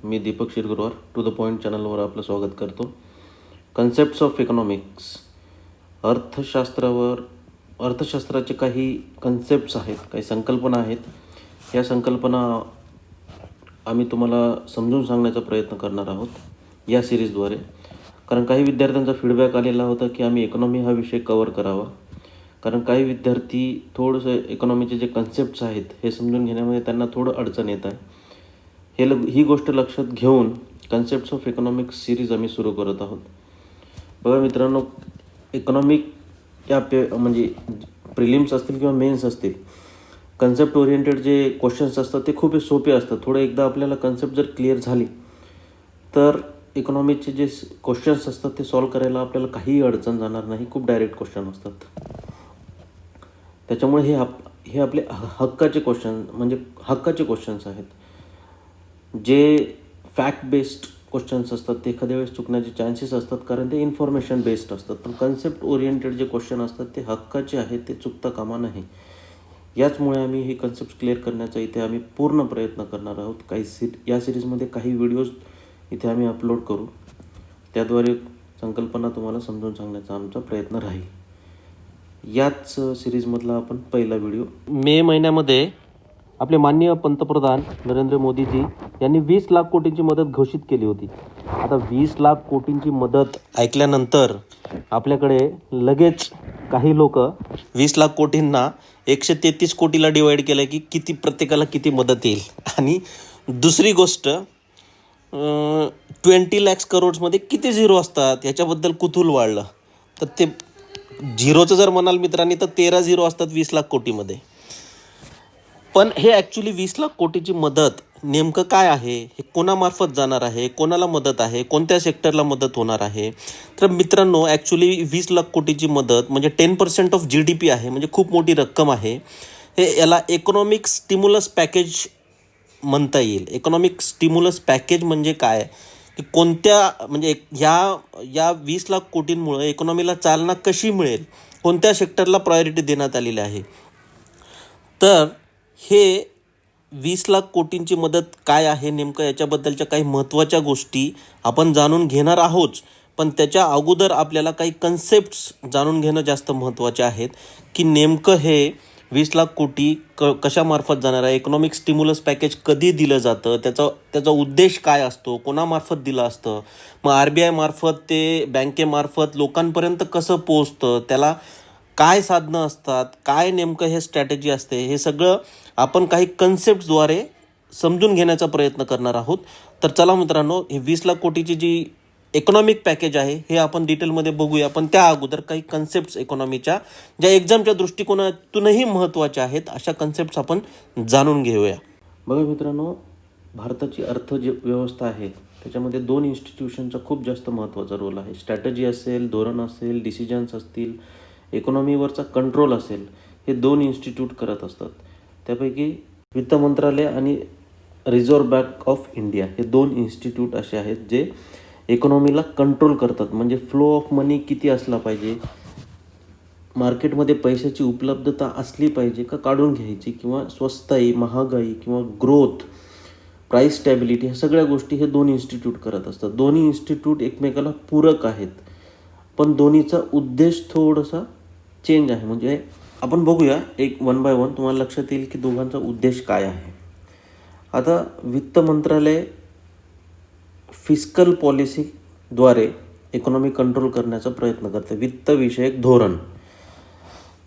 Me Deepak Shirgurwar to the point चॅनलवर आपलं स्वागत करतो. कन्सेप्ट्स ऑफ इकॉनॉमिक्स, अर्थशास्त्राचे काही कन्सेप्ट्स आहेत, काही संकल्पना आहेत. या संकल्पना आम्ही तुम्हाला समजून सांगण्याचा प्रयत्न करणार आहोत या सिरीजद्वारे. कारण काही विद्यार्थ्यांचा फीडबॅक आलेला होता की आम्ही इकॉनॉमी हा विषय कवर करावा, कारण काही विद्यार्थी थोडंसं इकॉनॉमीचे जे कन्सेप्ट्स आहेत हे समजून घेण्यामध्ये त्यांना थोडं अडचण येत आहे. ही गोष्ट लक्षात घेऊन कन्सेप्ट्स ऑफ इकॉनॉमिक्स सिरीज आम्ही सुरू करत आहोत. बघा मित्रांनो, इकॉनॉमिक म्हणजे प्रिलिम्स असतील किंवा मेन्स असतील, कन्सेप्ट ओरिएंटेड जे क्वेश्चन्स असतात ते खूप सोपे असतात. थोडं एकदा आपल्याला कन्सेप्ट जर क्लिअर झाली तर इकॉनॉमीचे जे क्वेश्चन्स असतात ते सॉल्व करायला आपल्याला काहीही अडचण जाणार नाही. खूप डायरेक्ट क्वेश्चन असतात. त्याच्यामुळे हे आपले हक्काचे क्वेश्चन्स आहेत. जे फॅक्ट बेस्ड क्वेश्चन्स असतात ते एखाद्या वेळेस चुकण्याचे चान्सेस असतात, कारण ते इन्फॉर्मेशन बेस्ड असतात. पण कन्सेप्ट ओरिएंटेड जे क्वेश्चन असतात ते हक्काचे आहेत, ते चुकता कामा नाही. याचमुळे आम्ही हे कन्सेप्ट क्लिअर करण्याचा इथे आम्ही पूर्ण प्रयत्न करणार आहोत. या सिरीजमध्ये काही व्हिडिओज इथे आम्ही अपलोड करू, त्याद्वारे संकल्पना तुम्हाला समजून सांगण्याचा आमचा प्रयत्न राहील. याच सिरीजमधला आपण पहिला व्हिडिओ. मे महिन्यामध्ये आपले माननीय पंतप्रधान नरेंद्र मोदीजी यांनी 20 लाख कोटींची मदत घोषित केली होती. आता 20 लाख कोटींची मदत ऐकल्यानंतर आपल्याकडे लगेच काही लोक 20 लाख कोटींना 133 कोटीला डिवाईड केलं की किती प्रत्येकाला किती मदत येईल. आणि दुसरी गोष्ट, 20 लाख करोड्समध्ये किती झिरो असतात याच्याबद्दल कुतूहल वाढलं. तर ते झिरोचं जर म्हणाल मित्रांनी तर 13 झिरो असतात 20 लाख कोटीमध्ये. पण हे ॲक्च्युली 20 लाख कोटीची मदत नेमकं काय आहे, हे कोणामार्फत जाणार आहे, कोणाला मदत आहे, कोणत्या सेक्टरला मदत होणार आहे. तर मित्रांनो, ॲक्च्युली 20 लाख कोटीची मदत म्हणजे 10% ऑफ GDP आहे, म्हणजे खूप मोठी रक्कम आहे. याला इकॉनॉमिक स्टिम्युलस पॅकेज म्हणता येईल. इकॉनॉमिक स्टिम्युलस पॅकेज म्हणजे काय, की म्हणजे या 20 लाख कोटींमुळे इकॉनॉमीला चालना कशी मिळेल, कोणत्या सेक्टरला प्रायोरिटी देण्यात आलेली आहे. तर हे 20 लाख कोटींची मदत काय आहे नेमकं, याच्याबद्दलच्या काही महत्त्वाच्या गोष्टी आपण जाणून घेणार आहोत. पण त्याच्या अगोदर आपल्याला काही कन्सेप्ट्स जाणून घेणं जास्त महत्त्वाचे आहेत, की नेमकं हे 20 लाख कोटी कशामार्फत जाणार आहे, इकॉनॉमिक स्टिम्युलस पॅकेज कधी दिलं जातं, त्याचा उद्देश काय असतो, कोणामार्फत दिलं असतं, मग RBI मार्फत ते बँकेमार्फत लोकांपर्यंत कसं पोहोचतं, त्याला काय साधनं असतात, काय नेमकं हे स्ट्रॅटेजी असते, हे सगळं आपण काही कन्सेप्टद्वारे समजून घेण्याचा प्रयत्न करणार आहोत. तर चला मित्रांनो, हे 20 लाख कोटीची जी इकॉनॉमिक पॅकेज आहे हे आपण डिटेलमध्ये बघूया. पण त्या अगोदर काही कन्सेप्ट्स इकॉनॉमीच्या ज्या एक्झामच्या दृष्टिकोनातूनही महत्त्वाच्या आहेत, अशा कन्सेप्ट्स आपण जाणून घेऊया. बघा मित्रांनो, भारताची व्यवस्था आहे त्याच्यामध्ये 2 इन्स्टिट्यूशनचा खूप जास्त महत्त्वाचा रोल आहे. स्ट्रॅटेजी असेल, धोरण असेल, डिसिजन्स असतील, इकॉनॉमीवरचा कंट्रोल असेल, हे 2 इन्स्टिट्यूट करत असतात. त्यापैकी वित्त मंत्रालय आणि रिझर्व्ह बँक ऑफ इंडिया हे 2 इन्स्टिट्यूट असे आहेत जे इकॉनॉमीला कंट्रोल करतात. म्हणजे फ्लो ऑफ मनी किती असला पाहिजे, मार्केटमध्ये पैशाची उपलब्धता असली पाहिजे का काढून घ्यायची, किंवा स्वस्ताई, महागाई किंवा ग्रोथ, प्राईस स्टॅबिलिटी, ह्या सगळ्या गोष्टी हे 2 इन्स्टिट्यूट करत असतात. दोन्ही इन्स्टिट्यूट एकमेकाला पूरक आहेत, पण दोन्हीचा उद्देश थोडासा चेंज आहे. म्हणजे आपण बघूया एक 1 बाय 1, तुम्हाला लक्षात येईल की दोघांचा उद्देश काय आहे. आता वित्त मंत्रालय फिस्कल पॉलिसीद्वारे इकॉनॉमी कंट्रोल करण्याचा प्रयत्न करते. वित्तविषयक धोरण,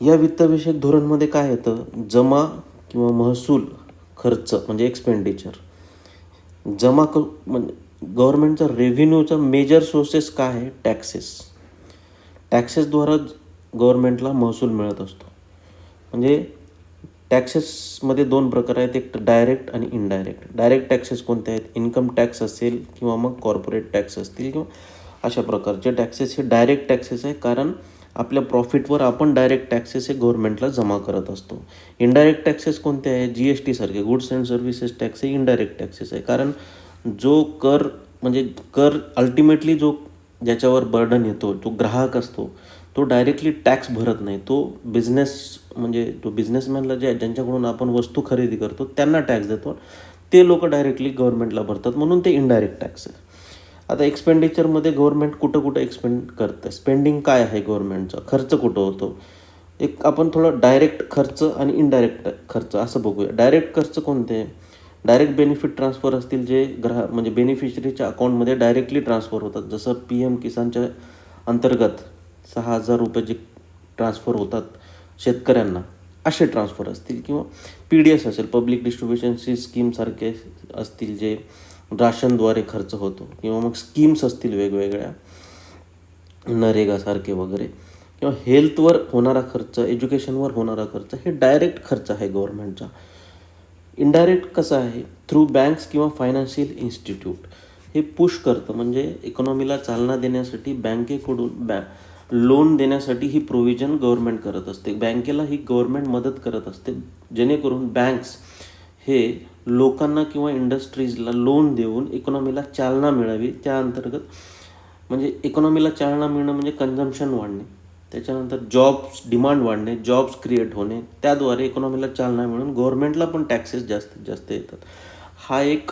या वित्तविषयक धोरणमध्ये काय येतं, जमा किंवा महसूल खर्च म्हणजे एक्सपेंडिचर, म्हणजे गव्हर्नमेंटचा रेव्हेन्यूचा मेजर सोर्सेस काय आहे, टॅक्सेसद्वारा गव्हर्नमेंटला महसूल मिळत असतो. म्हणजे टॅक्सेसमध्ये 2 प्रकार आहेत, एक डायरेक्ट आणि इनडायरेक्ट. डायरेक्ट टॅक्सेस कोणते आहेत, इन्कम टॅक्स असेल किंवा मग कॉर्पोरेट टॅक्स असतील किंवा अशा प्रकारचे टॅक्सेस हे डायरेक्ट टॅक्सेस आहे, कारण आपल्या प्रॉफिटवर आपण डायरेक्ट टॅक्सेस हे गव्हर्नमेंटला जमा करत असतो. इनडायरेक्ट टॅक्सेस कोणते आहे, GST सारखे गुड्स अँड सर्व्हिसेस टॅक्स हे इनडायरेक्ट टॅक्सेस आहे, कारण जो कर अल्टिमेटली ज्याच्यावर बर्डन येतो, तो ग्राहक असतो, तो डायरेक्टली टॅक्स भरत नाही. तो बिझनेसमॅनला ज्यांच्याकडून आपण वस्तू खरेदी करतो त्यांना टॅक्स देतो. ते लोक डायरेक्टली गव्हर्नमेंटला भरतात, म्हणून ते इनडायरेक्ट टॅक्स आहे. आता एक्सपेंडिचरमध्ये गव्हर्नमेंट कुठं कुठं एक्सपेंड करतं, स्पेंडिंग काय आहे गव्हर्नमेंटचा, खर्च कुठं होतो. एक आपण थोडं डायरेक्ट खर्च आणि इनडायरेक्ट खर्च असं बघूया. डायरेक्ट खर्च कोणते? डायरेक्ट बेनिफिट ट्रान्सफर असतील जे म्हणजे बेनिफिशरीच्या अकाउंटमध्ये डायरेक्टली ट्रान्सफर होतात, जसं PM किसानच्या अंतर्गत 6,000 रुपये जे ट्रान्सफर होतात शेतकऱ्यांना, असे ट्रान्सफर असतील. किंवा PDS असेल, पब्लिक डिस्ट्रीब्युशन स्कीमसारखे असतील जे राशनद्वारे खर्च होतो. किंवा मग स्कीम्स असतील वेगवेगळ्या, नरेगासारखे वगैरे. किंवा हेल्थवर होणारा खर्च, एज्युकेशनवर होणारा खर्च, हे डायरेक्ट खर्च आहे गव्हर्नमेंटचा. इनडायरेक्ट कसं आहे? थ्रू बँक्स किंवा फायनान्शियल इन्स्टिट्यूट हे पुश करतं, म्हणजे इकॉनॉमीला चालना देण्यासाठी बँकेकडून लोन देण्यासाठी ही प्रोव्हिजन गव्हर्नमेंट करत असते. बँकेला ही गव्हर्नमेंट मदत करत असते, जेणेकरून बँक्स हे लोकांना किंवा इंडस्ट्रीजला लोन देऊन इकॉनॉमीला चालना मिळावी. त्या अंतर्गत म्हणजे इकॉनॉमीला चालना मिळणं म्हणजे कन्झम्पशन वाढणे, त्याच्यानंतर जॉब्स डिमांड वाढणे, जॉब्स क्रिएट होणे, त्याद्वारे इकॉनॉमीला चालना मिळून गव्हर्नमेंटला पण टॅक्सेस जास्तीत जास्त येतात. हा एक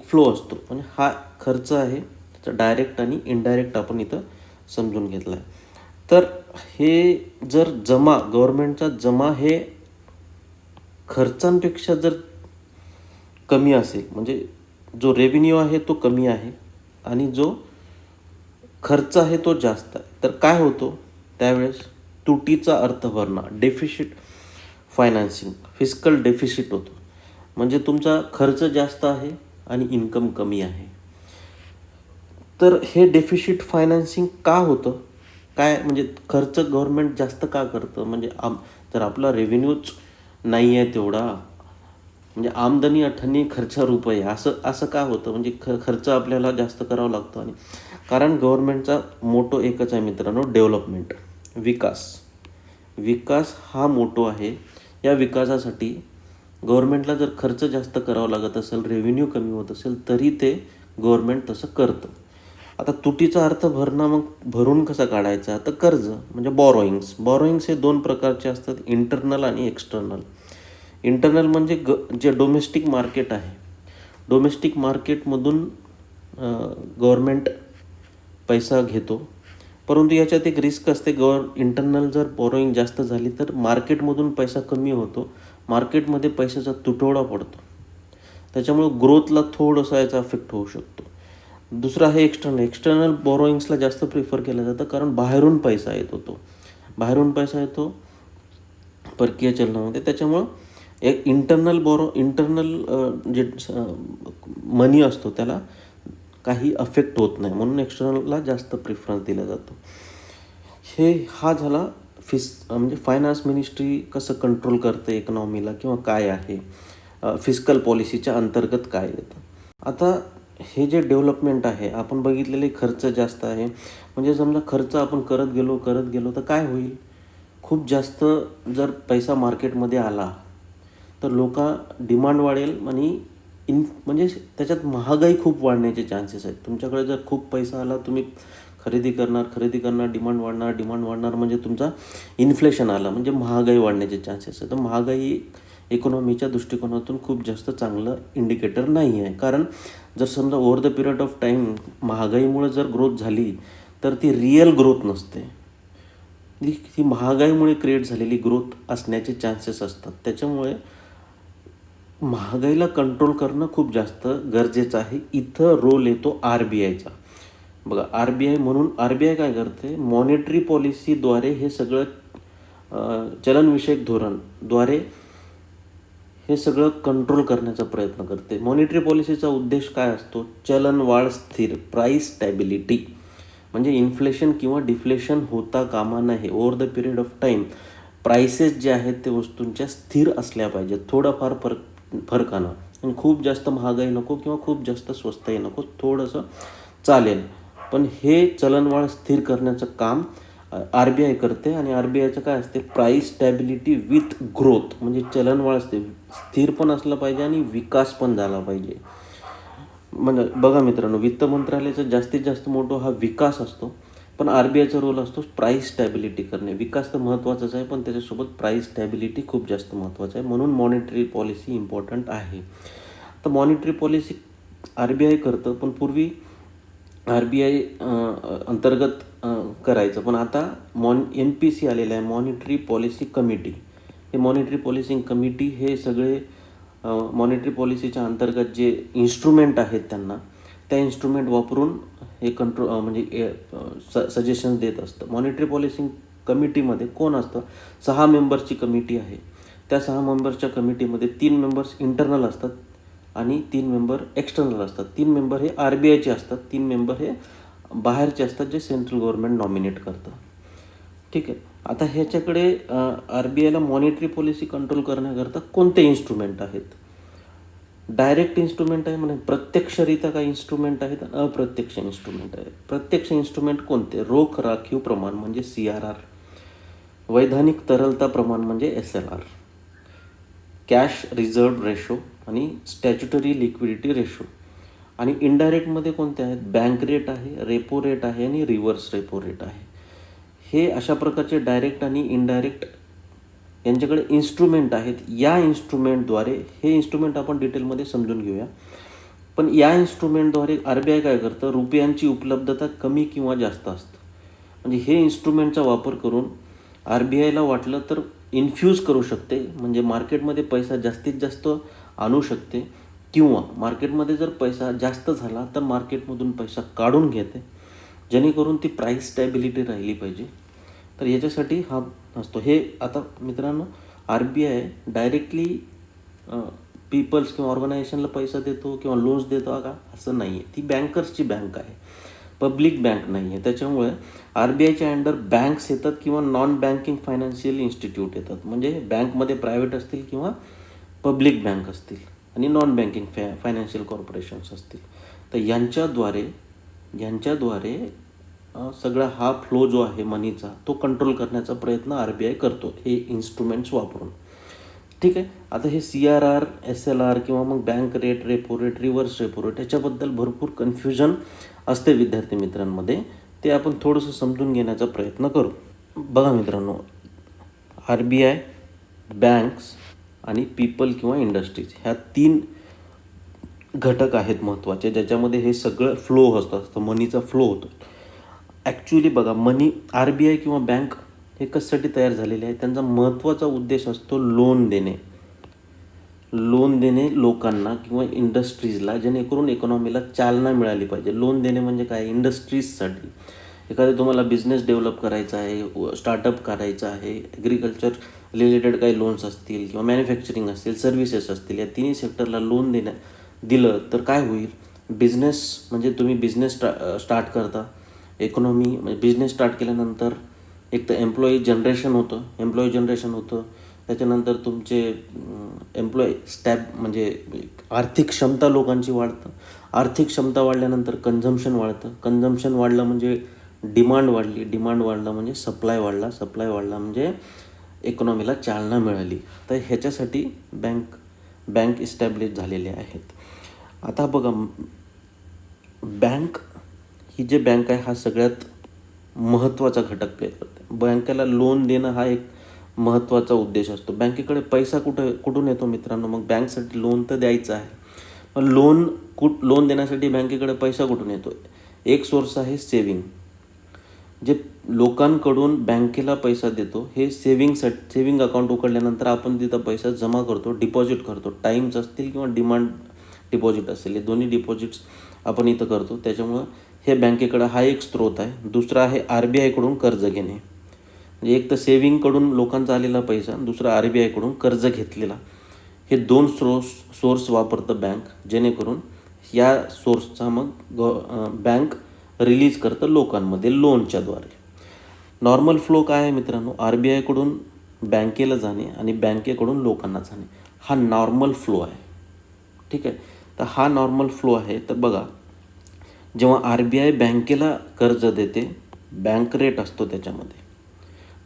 फ्लो असतो. म्हणजे हा खर्च आहे, त्याचा डायरेक्ट आणि इनडायरेक्ट आपण इथं समजून घेतला आहे. तर हे जर गव्हर्नमेंटचा जमा हे खर्चांपेक्षा जर कमी असेल, म्हणजे जो रेव्हेन्यू आहे तो कमी आहे आणि जो खर्च आहे तो जास्त आहे, तर काय होतो त्यावेळेस? तुटीचा अर्थ भरणा, डेफिसिट फायनान्सिंग, फिस्कल डेफिसिट होतो. म्हणजे तुमचा खर्च जास्त आहे आणि इन्कम कमी आहे. तर हे डेफिसिट फायनान्सिंग का होतं? काय म्हणजे खर्च गव्हर्नमेंट जास्त का करतं? म्हणजे जर आपला रेव्हेन्यूच नाही आहे तेवढा, म्हणजे आमदनी 98 खर्च रुपये, असं का होतं? म्हणजे खर्च आपल्याला जास्त करावा लागतो. आणि कारण गव्हर्नमेंटचा मोटो एकच आहे मित्रांनो, डेव्हलपमेंट, विकास हा मोटो आहे. या विकासासाठी गव्हर्नमेंटला जर खर्च जास्त करावा लागत असेल, रेव्हेन्यू कमी होत असेल, तरी ते गव्हर्नमेंट तसं करतं. आता तुटीचा अर्थ भरणं, मग भरून कसा काढायचा? तर कर्ज म्हणजे बॉरोइंग्स हे 2 प्रकारचे असतात, इंटरनल आणि एक्सटर्नल. इंटरनल म्हणजे जे डोमेस्टिक मार्केट आहे, डोमेस्टिक मार्केटमधून गव्हर्नमेंट पैसा घेतो. परंतु याच्यात एक रिस्क असते. इंटरनल जर बॉरोइंग जास्त झाली तर मार्केटमधून पैसा कमी होतो, मार्केटमध्ये पैशाचा तुटवडा पडतो, त्याच्यामुळे ग्रोथला थोडंसं याचा अफेक्ट होऊ शकतो. दुसरं आहे एक्सटर्नल बॉरोइंग्सला जास्त प्रिफर केलं जातं, कारण बाहेरून पैसा येतो परकीय चलनामध्ये. त्याच्यामुळं एक इंटरनल जे मनी असतो त्याला काही अफेक्ट होत नाही, म्हणून एक्सटर्नलला जास्त प्रिफरन्स दिला जातो. हा झाला म्हणजे फायनान्स मिनिस्ट्री कसं कंट्रोल करते इकॉनॉमीला किंवा काय आहे, फिस्कल पॉलिसीच्या अंतर्गत काय येतं. आता हे जे डेव्हलपमेंट आहे, आपण बघितलेले खर्च जास्त आहे. म्हणजे समजा खर्च आपण करत गेलो तर काय होईल? खूप जास्त जर पैसा मार्केटमध्ये आला तर डिमांड वाढेल आणि म्हणजे त्याच्यात महागाई खूप वाढण्याचे चान्सेस आहेत. तुमच्याकडे जर खूप पैसा आला, तुम्ही खरेदी करणार, डिमांड वाढणार म्हणजे तुमचा इन्फ्लेशन आला, म्हणजे महागाई वाढण्याचे चान्सेस आहेत. तर महागाई इकॉनॉमीच्या दृष्टिकोनातून खूप जास्त चांगलं इंडिकेटर नाही आहे. कारण जर समजा over the period of time महागाईमुळे जर ग्रोथ झाली तर ती रिअल ग्रोथ नसते, ती महागाईमुळे क्रिएट झालेली ग्रोथ असण्याचे चान्सेस असतात. त्याच्यामुळे महागाईला कंट्रोल करणं खूप जास्त गरजेचं आहे. इथं रोल येतो RBIचा. बघा, RBI काय करते? मॉनिटरी पॉलिसीद्वारे हे सगळं चलनविषयक धोरणद्वारे हे सगळं कंट्रोल करण्याचा प्रयत्न करते. मॉनिटरी पॉलिसीचा उद्देश काय असतो? चलनवाढ स्थिर, प्राईस स्टॅबिलिटी, म्हणजे इन्फ्लेशन किंवा डिफ्लेशन होता कामा नये. Over the period of time prices जे आहेत ते वस्तूंच्या स्थिर असल्या पाहिजेत, थोडाफार फरकानं. आणि खूप जास्त महागाई नको किंवा खूप जास्त स्वस्तही नको, थोडंसं चालेल. पण हे चलनवाढ स्थिर करण्याचं काम RBI करते. आणि RBIचं काय असते? प्राईस स्टॅबिलिटी विथ ग्रोथ, म्हणजे चलनवाढ स्थिर पण असलं पाहिजे आणि विकास पण झाला पाहिजे. म्हणजे बघा मित्रांनो, वित्त मंत्रालयाचा जास्तीत जास्त मोठा हा विकास असतो, पण RBIचा रोल असतो प्राईस स्टॅबिलिटी करणे. विकास तर महत्त्वाचाच आहे, पण त्याच्यासोबत प्राईस स्टॅबिलिटी खूप जास्त महत्त्वाचं आहे, म्हणून मॉनिटरी पॉलिसी इम्पॉर्टंट आहे. तर मॉनिटरी पॉलिसी RBI करतं, पण पूर्वी RBI अंतर्गत करायचं, पण आता MPC आलेलं आहे, मॉनिटरी पॉलिसी कमिटी. हे मॉनिटरी पॉलिसी कमिटी हे सगळे मॉनिटरी पॉलिसीच्या अंतर्गत जे इन्स्ट्रुमेंट आहेत त्यांना, त्या इन्स्ट्रुमेंट वापरून हे म्हणजे सजेशन देत असतं. मॉनिटरी पॉलिसी कमिटीमध्ये कोण असतं? 6 मेंबर्सची कमिटी आहे. त्या 6 मेंबर्सच्या कमिटीमध्ये 3 मेंबर्स इंटरनल असतात आणि 3 मेंबर एक्सटर्नल असतात. 3 मेंबर हे RBIचे असतात, 3 मेंबर हे बाहेरचे असतात, जे सेंट्रल गव्हर्नमेंट नॉमिनेट करतं. ठीक आहे. आता ह्याच्याकडे RBIला मॉनिटरी पॉलिसी कंट्रोल करण्याकरता कोणते इन्स्ट्रुमेंट आहेत? डायरेक्ट इन्स्ट्रुमेंट आहे, म्हणजे प्रत्यक्षरित्या काही इन्स्ट्रुमेंट आहेत, अप्रत्यक्ष इन्स्ट्रुमेंट आहे. प्रत्यक्ष इन्स्ट्रुमेंट कोणते? रोख राखीव प्रमाण म्हणजे CRR, वैधानिक तरलता प्रमाण म्हणजे SLR, कॅश रिझर्व्ह रेशो आणि स्टॅच्युटरी लिक्विडिटी रेशो. आणि इनडायरेक्टमध्ये कोणते आहेत? बँक रेट आहे, रेपो रेट आहे आणि रिव्हर्स रेपो रेट आहे. हे अशा प्रकारचे डायरेक्ट आणि इनडायरेक्ट यांच्याकडे इन्स्ट्रुमेंट आहेत. या इन्स्ट्रुमेंटद्वारे, हे इन्स्ट्रुमेंट आपण डिटेलमध्ये समजून घेऊया, पण या इन्स्ट्रुमेंटद्वारे RBI काय करतं? रुपयांची उपलब्धता कमी किंवा जास्त असतं. म्हणजे हे इन्स्ट्रुमेंटचा वापर करून RBIला वाटलं तर इन्फ्यूज करू शकते, म्हणजे मार्केटमध्ये पैसा जास्तीत जास्त आणू शकते, किंवा मार्केटमध्ये जर पैसा जास्त झाला तर मार्केटमधून पैसा काढून घेते, जेणेकरून ती प्राईस स्टॅबिलिटी राहिली पाहिजे. तर याच्यासाठी हा असतो. हे आता मित्रांनो, RBI डायरेक्टली पीपल्स किंवा ऑर्गनायझेशनला पैसा देतो किंवा लोन्स देतो का, असं नाही आहे. ती बँकर्सची बँक आहे, पब्लिक बँक नाही आहे. त्याच्यामुळे RBIच्या अंडर बँक्स येतात किंवा नॉन बँकिंग फायनान्शियल इन्स्टिट्यूट येतात. म्हणजे बँकमध्ये प्रायव्हेट असतील किंवा पब्लिक बँक असतील आणि नॉन बँकिंग फायनान्शियल कॉर्पोरेशन्स असतील. तर यांच्याद्वारे सगळा हा फ्लो जो आहे मनीचा, तो कंट्रोल करण्याचा प्रयत्न RBI करतो, हे इन्स्ट्रुमेंट्स वापरून. ठीक आहे. आता हे CRR, SLR किंवा मग bank rate, repo rate, reverse repo rate, याच्याबद्दल भरपूर कन्फ्युजन असते विद्यार्थी मित्रांमध्ये. ते आपण थोडंसं समजून घेण्याचा प्रयत्न करू. बघा मित्रांनो, RBI, बँक्स आणि पीपल किंवा इंडस्ट्रीज, ह्या 3 घटक आहेत महत्त्वाचे, ज्याच्यामध्ये हे सगळं फ्लो असतं, मनीचा फ्लो होतो. ॲक्च्युली बघा, मनी RBI किंवा बँक हे कशासाठी तयार झालेले आहे? त्यांचा महत्त्वाचा उद्देश असतो लोन देणे लोकांना किंवा इंडस्ट्रीजला, जेणेकरून इकॉनॉमीला चालना मिळाली पाहिजे. लोन देणे म्हणजे काय? इंडस्ट्रीजसाठी. एखादं तुम्हाला बिझनेस डेव्हलप करायचा आहे, स्टार्टअप करायचं आहे, ॲग्रिकल्चर रिलेटेड काही लोन्स असतील किंवा मॅन्युफॅक्चरिंग असतील, सर्व्हिसेस असतील, या तिन्ही सेक्टरला लोन दिलं तर काय होईल? बिझनेस म्हणजे तुम्ही बिझनेस स्टार्ट करता, इकॉनॉमी म्हणजे बिझनेस स्टार्ट केल्यानंतर एक तर एम्प्लॉई जनरेशन होतं, त्याच्यानंतर तुमचे एम्प्लॉई स्टॅप म्हणजे आर्थिक क्षमता लोकांची वाढतं, आर्थिक क्षमता वाढल्यानंतर कन्झम्पशन वाढलं म्हणजे डिमांड वाढलं म्हणजे सप्लाय वाढला म्हणजे इकॉनॉमीला चालना मिळाली. तर ह्याच्यासाठी बँक इस्टॅब्लिश झालेले आहेत. आता बघा, बँक ही जे बँक आहे, हा सगळ्यात महत्त्वाचा घटक प्ले करते. बँकेला लोन देणं हा एक महत्त्वाचा उद्देश असतो. बँकेकडे पैसा कुठून येतो मित्रांनो? मग बँकसाठी लोन तर द्यायचं आहे, पण लोन देण्यासाठी बँकेकडे पैसा कुठून येतो? एक सोर्स आहे सेविंग, जे लोकांकडून बँकेला पैसा देतो. हे सेविंग अकाउंट उघडल्यानंतर आपण तिथं पैसा जमा करतो, डिपॉझिट करतो. टाईम्स असतील किंवा डिमांड डिपॉझिट असेल, हे दोन्ही डिपॉझिट्स आपण इथं करतो. त्याच्यामुळं हे बँकेकडं हा एक स्रोत आहे. दुसरा आहे RBIकडून कर्ज घेणे, म्हणजे एक तर सेविंगकडून लोकांचा आलेला पैसा, दुसरा RBIकडून कर्ज घेतलेला. हे 2 सोर्स वापरतं बँक, जेणेकरून या सोर्सचा मग बँक रिलीज करतं लोकांमध्ये लोनच्याद्वारे. नॉर्मल फ्लो काय आहे मित्रांनो? RBIकडून बँकेला जाणे आणि बँकेकडून लोकांना जाणे, हा नॉर्मल फ्लो आहे. ठीक आहे. तर हा नॉर्मल फ्लो आहे. तर बघा, जेव्हा RBI बँकेला कर्ज देते, बँक रेट असतो त्याच्यामध्ये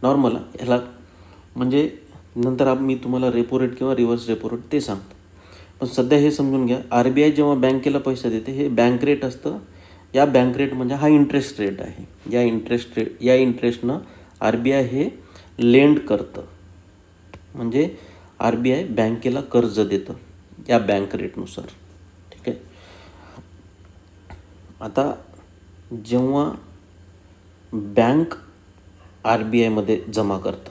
नॉर्मल, ह्याला म्हणजे नंतर मी तुम्हाला रेपो रेट किंवा रिव्हर्स रेपो रेट ते सांगतो. पण सध्या हे समजून घ्या, RBI जेव्हा बँकेला पैसा देते, हे बँक रेट असतं. या बँक रेट म्हणजे हा इंटरेस्ट रेट आहे. या इंटरेस्टनं RBI हे लेंड करतं, म्हणजे RBI बँकेला कर्ज देतं या बँक रेटनुसार. आता जेव्हा बँक RBIमध्ये जमा करतं,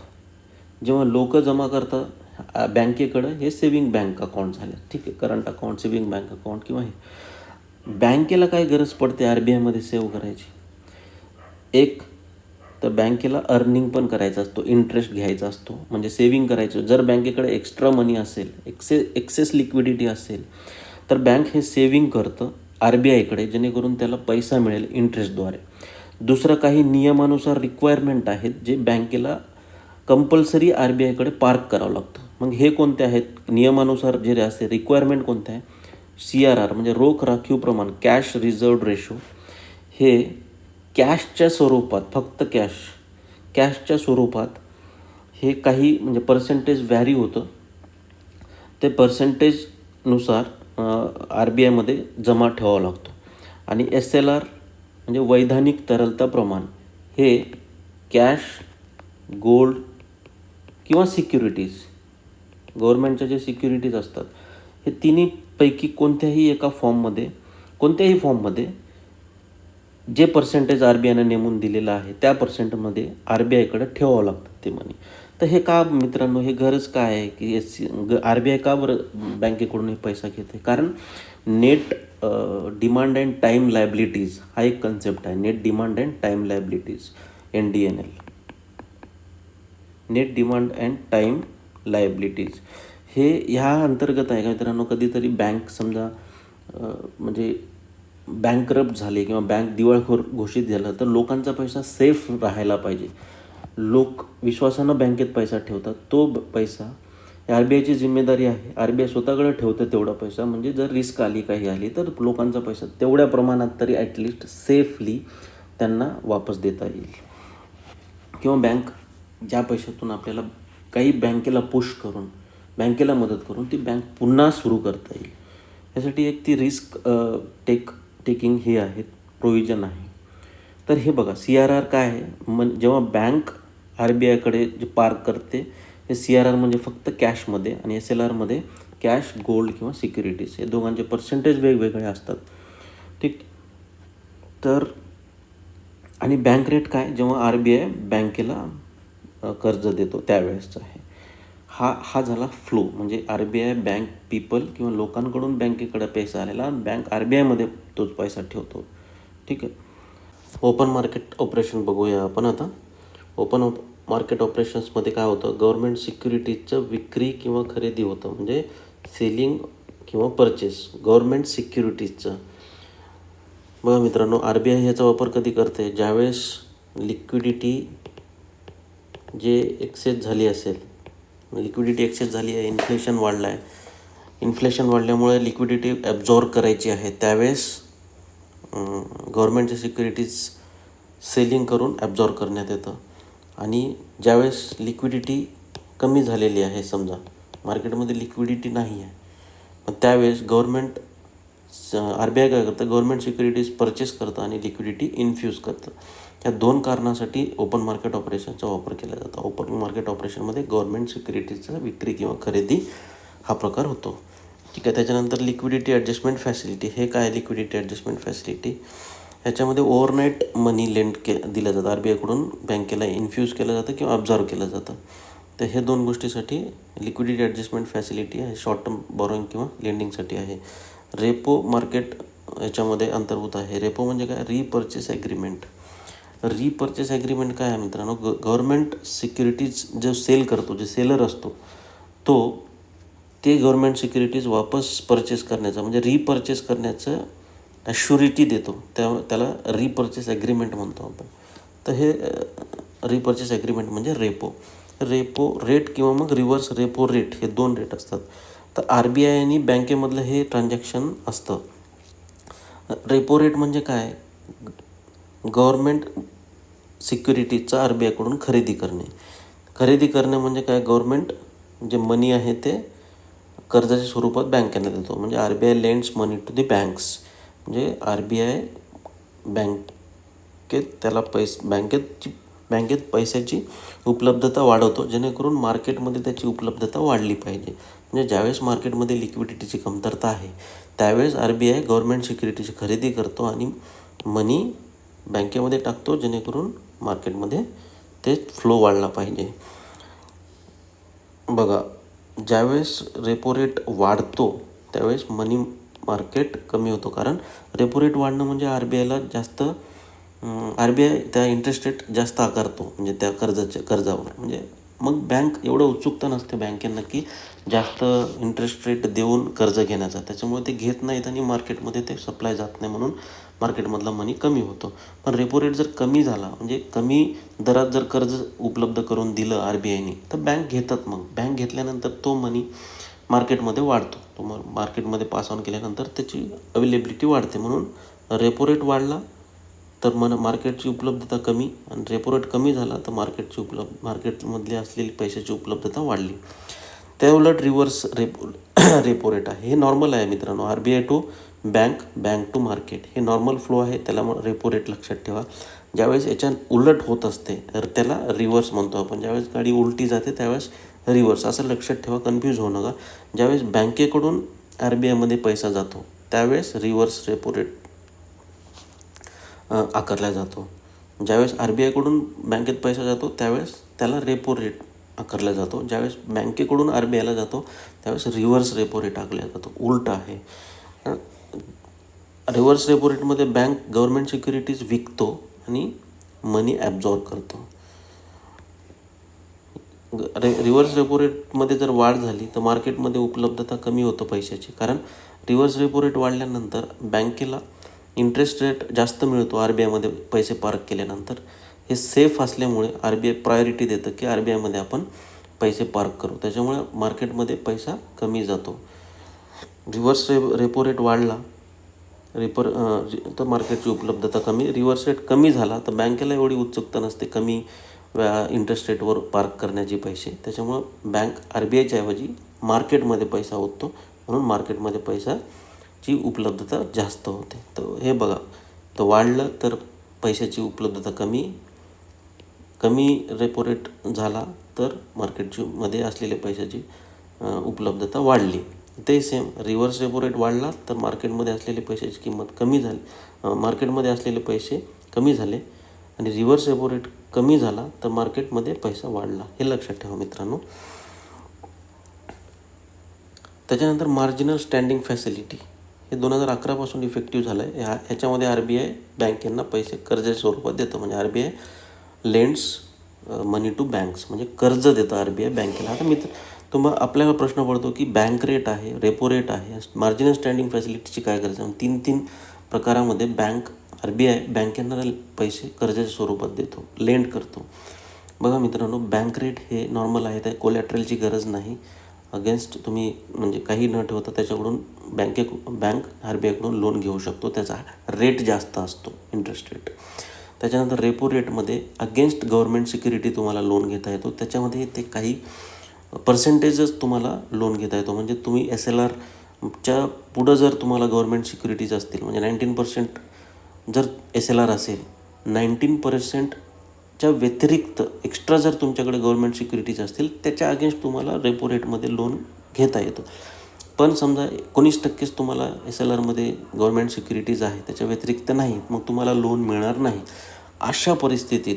जेव्हा लोक जमा करतात बँकेकडं, हे सेविंग बँक अकाउंट झाले, ठीक आहे, current account, saving bank account किंवा हे बँकेला काय गरज पडते RBIमध्ये सेव्ह करायची? एक तर बँकेला अर्निंग पण करायचा असतो, इंटरेस्ट घ्यायचा असतो, म्हणजे सेविंग करायचं. जर बँकेकडे एक्स्ट्रा मनी असेल, एक्सेस लिक्विडिटी असेल, तर बँक हे सेविंग करतं RBIकडे, जेणेकरून त्याला पैसा मिळेल इंटरेस्टद्वारे. दुसरं काही नियमानुसार रिक्वायरमेंट आहेत जे बँकेला कंपल्सरी RBIकडे पार्क करावं लागतं. मग हे कोणते आहेत नियमानुसार जे असते रिक्वायरमेंट कोणते आहे? CRR म्हणजे रोख राखीव प्रमाण, कॅश रिझर्व रेशो. हे कॅशच्या स्वरूपात, फक्त कॅशच्या स्वरूपात हे काही म्हणजे पर्सेंटेज व्हॅरी होतं, ते पर्सेंटेजनुसार RBIमध्ये जमा ठेवावं लागतो. आणि SLR म्हणजे वैधानिक तरलता प्रमाण, हे कॅश, गोल्ड किंवा सिक्युरिटीज, गव्हर्नमेंटच्या जे सिक्युरिटीज असतात, हे तिन्हीपैकी कोणत्याही फॉर्ममध्ये जे पर्सेंटेज RBIनं नेमून दिलेलं आहे त्या पर्सेंटमध्ये RBIकडे ठेवावं लागतं ते मनी. तर हे का मित्रांनो, हे गरज काय आहे की RBI का बरं बँकेकडून हे पैसा घेते? कारण net demand and time liabilities हा एक कन्सेप्ट आहे. Net demand and time liabilities, NDNL, net demand and time liabilities, हे ह्या अंतर्गत आहे का मित्रांनो? कधीतरी बँक समजा म्हणजे बँकरप्ट झाले किंवा बँक दिवाळखोर घोषित झालं, तर लोकांचा पैसा सेफ राहायला पाहिजे. लोक विश्वासानं बँकेत पैसा ठेवतात, तो पैसा RBIची जिम्मेदारी आहे. RBI स्वतःकडे ठेवतं तेवढा पैसा, म्हणजे जर रिस्क आली, काही आली, तर लोकांचा पैसा तेवढ्या प्रमाणात तरी ॲटलिस्ट सेफली त्यांना वापस देता येईल. किंवा बँक ज्या पैशातून आपल्याला काही बँकेला पुश करून, बँकेला मदत करून ती बँक पुन्हा सुरू करता येईल, यासाठी एक ती रिस्क टेकिंग हे आहेत, प्रोव्हिजन आहे. तर हे बघा, CRR काय आहे? जेव्हा बँक RBIकडे जे पार्क करते, हे CRR म्हणजे फक्त कॅशमध्ये, आणि SLRमध्ये कॅश, गोल्ड किंवा सिक्युरिटीज, हे दोघांचे पर्सेंटेज वेगवेगळे असतात, ठीक. तर आणि बँक रेट काय? जेव्हा RBI बँकेला कर्ज देतो त्यावेळेसचा आहे. हा झाला फ्लो, म्हणजे RBI बँक पीपल किंवा लोकांकडून बँकेकडे पैसा आलेला, बँक RBIमध्ये तोच पैसा ठेवतो, ठीक आहे. ओपन मार्केट ऑपरेशन बघूया आपण आता. ओपन मार्केट ऑपरेशन्समध्ये काय होतं? गव्हर्नमेंट सिक्युरिटीजचं विक्री किंवा खरेदी होतं, म्हणजे सेलिंग किंवा परचेस गव्हर्नमेंट सिक्युरिटीजचं. बघा मित्रांनो, RBI ह्याचा वापर कधी करते? ज्यावेळेस लिक्विडिटी जे एक्सेस झाली असेल, लिक्विडिटी एक्सेस झाली आहे, इन्फ्लेशन वाढलं आहे, इन्फ्लेशन वाढल्यामुळे लिक्विडिटी ॲब्झॉर्ब करायची आहे, त्यावेळेस गव्हर्नमेंटचे सिक्युरिटीज सेलिंग करून ॲब्झॉर्ब करण्यात येतं. आणि ज्यावेळेस लिक्विडिटी कमी झालेली आहे, समजा मार्केटमध्ये लिक्विडिटी नाही आहे, मग त्यावेळेस RBI काय करतं? गव्हर्नमेंट सिक्युरिटीज परचेस करतं आणि लिक्विडिटी इन्फ्यूज करतं. या दोन कारणासाठी ओपन मार्केट ऑपरेशनचा वापर केला जातो. ओपन मार्केट ऑपरेशनमध्ये गव्हर्नमेंट सिक्युरिटीजचा विक्री किंवा खरेदी हा प्रकार होतो, ठीक आहे. त्याच्यानंतर लिक्विडिटी ॲडजस्टमेंट फॅसिलिटी. हे काय लिक्विडिटी ॲडजस्टमेंट फॅसिलिटी? ह्याच्यामध्ये ओव्हरनाईट मनी दिलं जातं, RBIकडून बँकेला इन्फ्यूज केलं जातं किंवा अब्झॉर्ब केलं जातं. तर हे दोन गोष्टीसाठी लिक्विडिटी ॲडजस्टमेंट फॅसिलिटी आहे, शॉर्ट टर्म बॉरोइंग किंवा लेंडिंगसाठी आहे. रेपो मार्केट याच्यामध्ये अंतर्भूत आहे. रेपो म्हणजे काय? Repurchase agreement. रिपर्चेस ॲग्रीमेंट काय आहे मित्रांनो? गव्हर्नमेंट सिक्युरिटीज जो सेल करतो, जे सेलर असतो, ते गव्हर्नमेंट सिक्युरिटीज वापस परचेस करण्याचं, म्हणजे रिपर्चेस करण्याचं ॲश्युरिटी देतो, त्याला रिपर्चेस ॲग्रीमेंट म्हणतो आपण. तर हे रिपर्चेस ॲग्रीमेंट म्हणजे रेपो रेट किंवा मग रिव्हर्स रेपो रेट, हे दोन रेट असतात. तर RBI आणि बँकेमधलं हे ट्रान्झॅक्शन असतं. रेपो रेट म्हणजे काय? गव्हर्नमेंट सिक्युरिटीजचा RBIकडून खरेदी करणे म्हणजे काय? गव्हर्नमेंट जे मनी आहे ते कर्जाच्या स्वरूपात बँकेला देतो, म्हणजे RBI lends money to the banks, म्हणजे RBI बँकेत त्याला बँकेची बँकेत पैशाची उपलब्धता वाढवतो, जेणेकरून मार्केटमध्ये त्याची उपलब्धता वाढली पाहिजे. म्हणजे ज्यावेळेस मार्केटमध्ये लिक्विडिटीची कमतरता आहे त्यावेळेस RBI गव्हर्नमेंट सिक्युरिटीची खरेदी करतो आणि मनी बँकेमध्ये टाकतो, जेणेकरून मार्केटमध्ये ते फ्लो वाढला पाहिजे. बघा, ज्यावेळेस रेपो रेट वाढतो त्यावेळेस मनी मार्केट कमी होतो, कारण रेपो रेट वाढणं म्हणजे RBIला जास्त RBI त्या इंटरेस्ट रेट जास्त आकारतो, म्हणजे त्या कर्जावर. म्हणजे मग बँक एवढं उत्सुकता नसते बँकेंना की जास्त इंटरेस्ट रेट देऊन कर्ज घेण्याचा, त्याच्यामुळे ते घेत नाहीत आणि मार्केटमध्ये ते सप्लाय जात नाही, म्हणून मार्केटमधला मनी कमी होतो. पण रेपो रेट जर कमी झाला, म्हणजे कमी दरात जर कर्ज उपलब्ध करून दिलं RBIने, तर बँक घेतात. मग बँक घेतल्यानंतर तो मनी मार्केटमध्ये वाढतो, तो मार्केटमध्ये पास ऑन केल्यानंतर त्याची अवेलेबिलिटी वाढते. म्हणून रेपो रेट वाढला तर मार्केटची उपलब्धता कमी, आणि रेपो रेट कमी झाला तर मार्केटमधली असलेली पैशाची उपलब्धता वाढली. त्या उलट रिव्हर्स रेपो रेट आहे, हे नॉर्मल आहे मित्रांनो. RBI to bank, bank to market हे नॉर्मल फ्लो आहे, त्याला रेपो रेट लक्षात ठेवा. ज्यावेळेस याच्या उलट होत असते तर त्याला रिव्हर्स म्हणतो आपण. ज्यावेळेस गाडी उलटी जाते त्यावेळेस रिव्हर्स, असं लक्षात ठेवा, कन्फ्यूज होऊ नका. ज्यावेळेस बँकेकडून RBIमध्ये पैसा जातो त्यावेळेस रिव्हर्स रेपो रेट आकारला जातो. ज्यावेळेस RBIकडून बँकेत पैसा जातो त्यावेळेस त्याला रेपो रेट आकारला जातो. ज्यावेळेस बँकेकडून RBIला जातो त्यावेळेस रिव्हर्स रेपो रेट आकारला जातो. उलट आहे. रिव्हर्स रेपो रेटमध्ये बँक गव्हर्नमेंट सिक्युरिटीज विकतो आणि मनी ॲब्झॉर्ब करतो. रिव्हर्स रेपो रेटमध्ये जर वाढ झाली तर मार्केटमध्ये उपलब्धता कमी होतं पैशाची, कारण रिव्हर्स रेपो रेट वाढल्यानंतर बँकेला इंटरेस्ट रेट जास्त मिळतो RBIमध्ये पैसे पार्क केल्यानंतर. हे सेफ असल्यामुळे RBI प्रायोरिटी देतं की RBIमध्ये आपण पैसे पार्क करू, त्याच्यामुळे मार्केटमध्ये पैसा कमी जातो. रिव्हर्स रेपो रेट वाढला तर मार्केटची उपलब्धता कमी. रिव्हर्स रेट कमी झाला तर बँकेला एवढी उत्सुकता नसते कमी इंटरेस्ट रेटवर पार्क करण्याचे पैसे, त्याच्यामुळं बँक RBIच्या ऐवजी मार्केटमध्ये पैसा ओततो, म्हणून मार्केटमध्ये पैशाची उपलब्धता जास्त होते. तर हे बघा, तर वाढलं तर पैशाची उपलब्धता कमी, कमी रेपो रेट झाला तर मध्ये असलेल्या पैशाची उपलब्धता वाढली. ते सेम रिव्हर्स रेपो रेट वाढला तर मार्केटमध्ये असलेले पैशाची किंमत कमी झाली, मार्केटमध्ये असलेले पैसे कमी झाले, आणि रिव्हर्स रेपो रेट कमी झाला तर मार्केटमध्ये पैसा वाढला, हे लक्षात ठेवा मित्रांनो. त्याच्यानंतर मार्जिनल स्टँडिंग फॅसिलिटी हे 2011पासून इफेक्टिव्ह झालं आहे. ह्याच्यामध्ये RBI बँकेंना पैसे कर्जाच्या स्वरूपात देतं, म्हणजे RBI lends money to banks, म्हणजे कर्ज देतं RBI बँकेला. आता आपल्याला प्रश्न पडतो की बँक रेट आहे, रेपो रेट आहे, मार्जिनल स्टँडिंग फॅसिलिटीची काय गरज आहे? 3 प्रकारामध्ये RBI बँकेंना पैसे कर्जाच्या स्वरूपात देतो, लेंड करतो. बघा मित्रांनो, बँक रेट हे नॉर्मल आहे, त्या कोलॅटरलची गरज नाही. अगेन्स्ट तुम्ही म्हणजे काही न ठेवता त्याच्याकडून बँक RBIकडून लोन घेऊ शकतो, त्याचा रेट जास्त असतो, इंटरेस्ट रेट. त्याच्यानंतर रेपो रेटमध्ये अगेन्स्ट गव्हर्नमेंट सिक्युरिटी तुम्हाला लोन घेता येतो, त्याच्यामध्ये ते काही पर्सेंटेजच तुम्हाला लोन घेता येतो. म्हणजे तुम्ही SLRच्या पुढं जर तुम्हाला गव्हर्नमेंट सिक्युरिटीज असतील, म्हणजे 19% जर SLR असेल, 19%च्या व्यतिरिक्त एक्स्ट्रा जर तुमच्याकडे गव्हर्नमेंट सिक्युरिटीज असतील, त्याच्या अगेन्स्ट तुम्हाला रेपो रेटमध्ये लोन घेता येतं. पण समजा 19%च तुम्हाला SLRमध्ये गव्हर्नमेंट सिक्युरिटीज आहे, त्याच्या व्यतिरिक्त नाही, मग तुम्हाला लोन मिळणार नाही. अशा परिस्थितीत,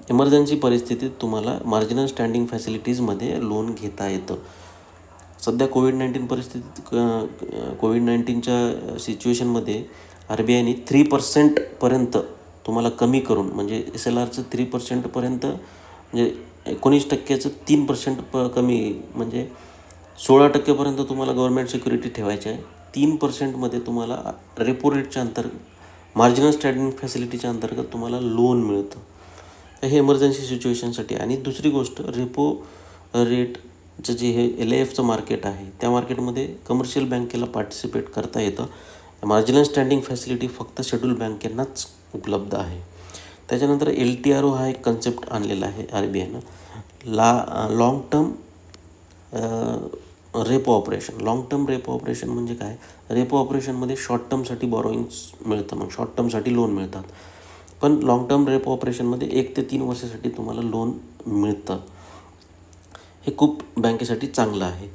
इमर्जन्सी परिस्थितीत तुम्हाला मार्जिनल स्टँडिंग फॅसिलिटीजमध्ये लोन घेता येतं. सध्या कोविड-19च्या सिच्युएशनमध्ये RBIने 3%पर्यंत तुम्हाला कमी करून, म्हणजे SLRचं 3%पर्यंत, म्हणजे 19%चं 3% कमी, म्हणजे 16%पर्यंत तुम्हाला गव्हर्नमेंट सिक्युरिटी ठेवायची आहे. 3%मध्ये तुम्हाला रेपो रेटच्या मार्जिनल स्टँडिंग फॅसिलिटीच्या अंतर्गत तुम्हाला लोन मिळतं. तर हे इमर्जन्सी सिच्युएशनसाठी. आणि दुसरी गोष्ट, रेपो रेटचं जे हे LIFचं मार्केट आहे, त्या मार्केटमध्ये कमर्शियल बँकेला पार्टिसिपेट करता येतं. मार्जिनल स्टँडिंग फॅसिलिटी फक्त शेड्यूल बँकेंनाच उपलब्ध आहे. त्याच्यानंतर LTRO हा एक कन्सेप्ट आणलेला आहे RBIनं. Long term repo operation. Long term repo operation म्हणजे काय? रेपो ऑपरेशनमध्ये शॉर्ट टर्मसाठी बॉरोइंग्स मिळतं, मग शॉर्ट टर्मसाठी लोन मिळतात. पण लॉंग टर्म रेपो ऑपरेशनमध्ये 1 ते 3 वर्षासाठी तुम्हाला लोन मिळतं. हे खूप बँकेसाठी चांगलं आहे.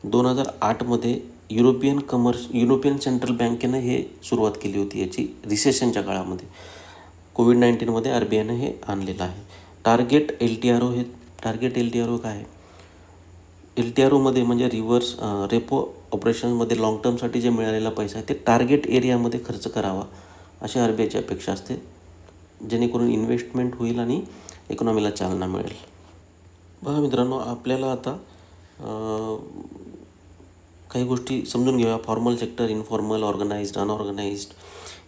2008मध्ये युरोपियन सेंट्रल बँकेनं हे सुरुवात केली होती याची रिसेशनच्या काळामध्ये. कोविड-19मध्ये RBIनं हे आणलेलं आहे. Target L T R O काय आहे? LTROमध्ये म्हणजे रेपो ऑपरेशनमध्ये लॉंग टर्मसाठी जे मिळालेला पैसा आहे ते टार्गेट एरियामध्ये खर्च करावा अशी RBIची अपेक्षा असते, जेणेकरून इन्व्हेस्टमेंट होईल आणि इकॉनॉमीला चालना मिळेल. बघा मित्रांनो, आपल्याला आता काही गोष्टी समजून घेऊया. Formal sector, informal, organised, unorganised.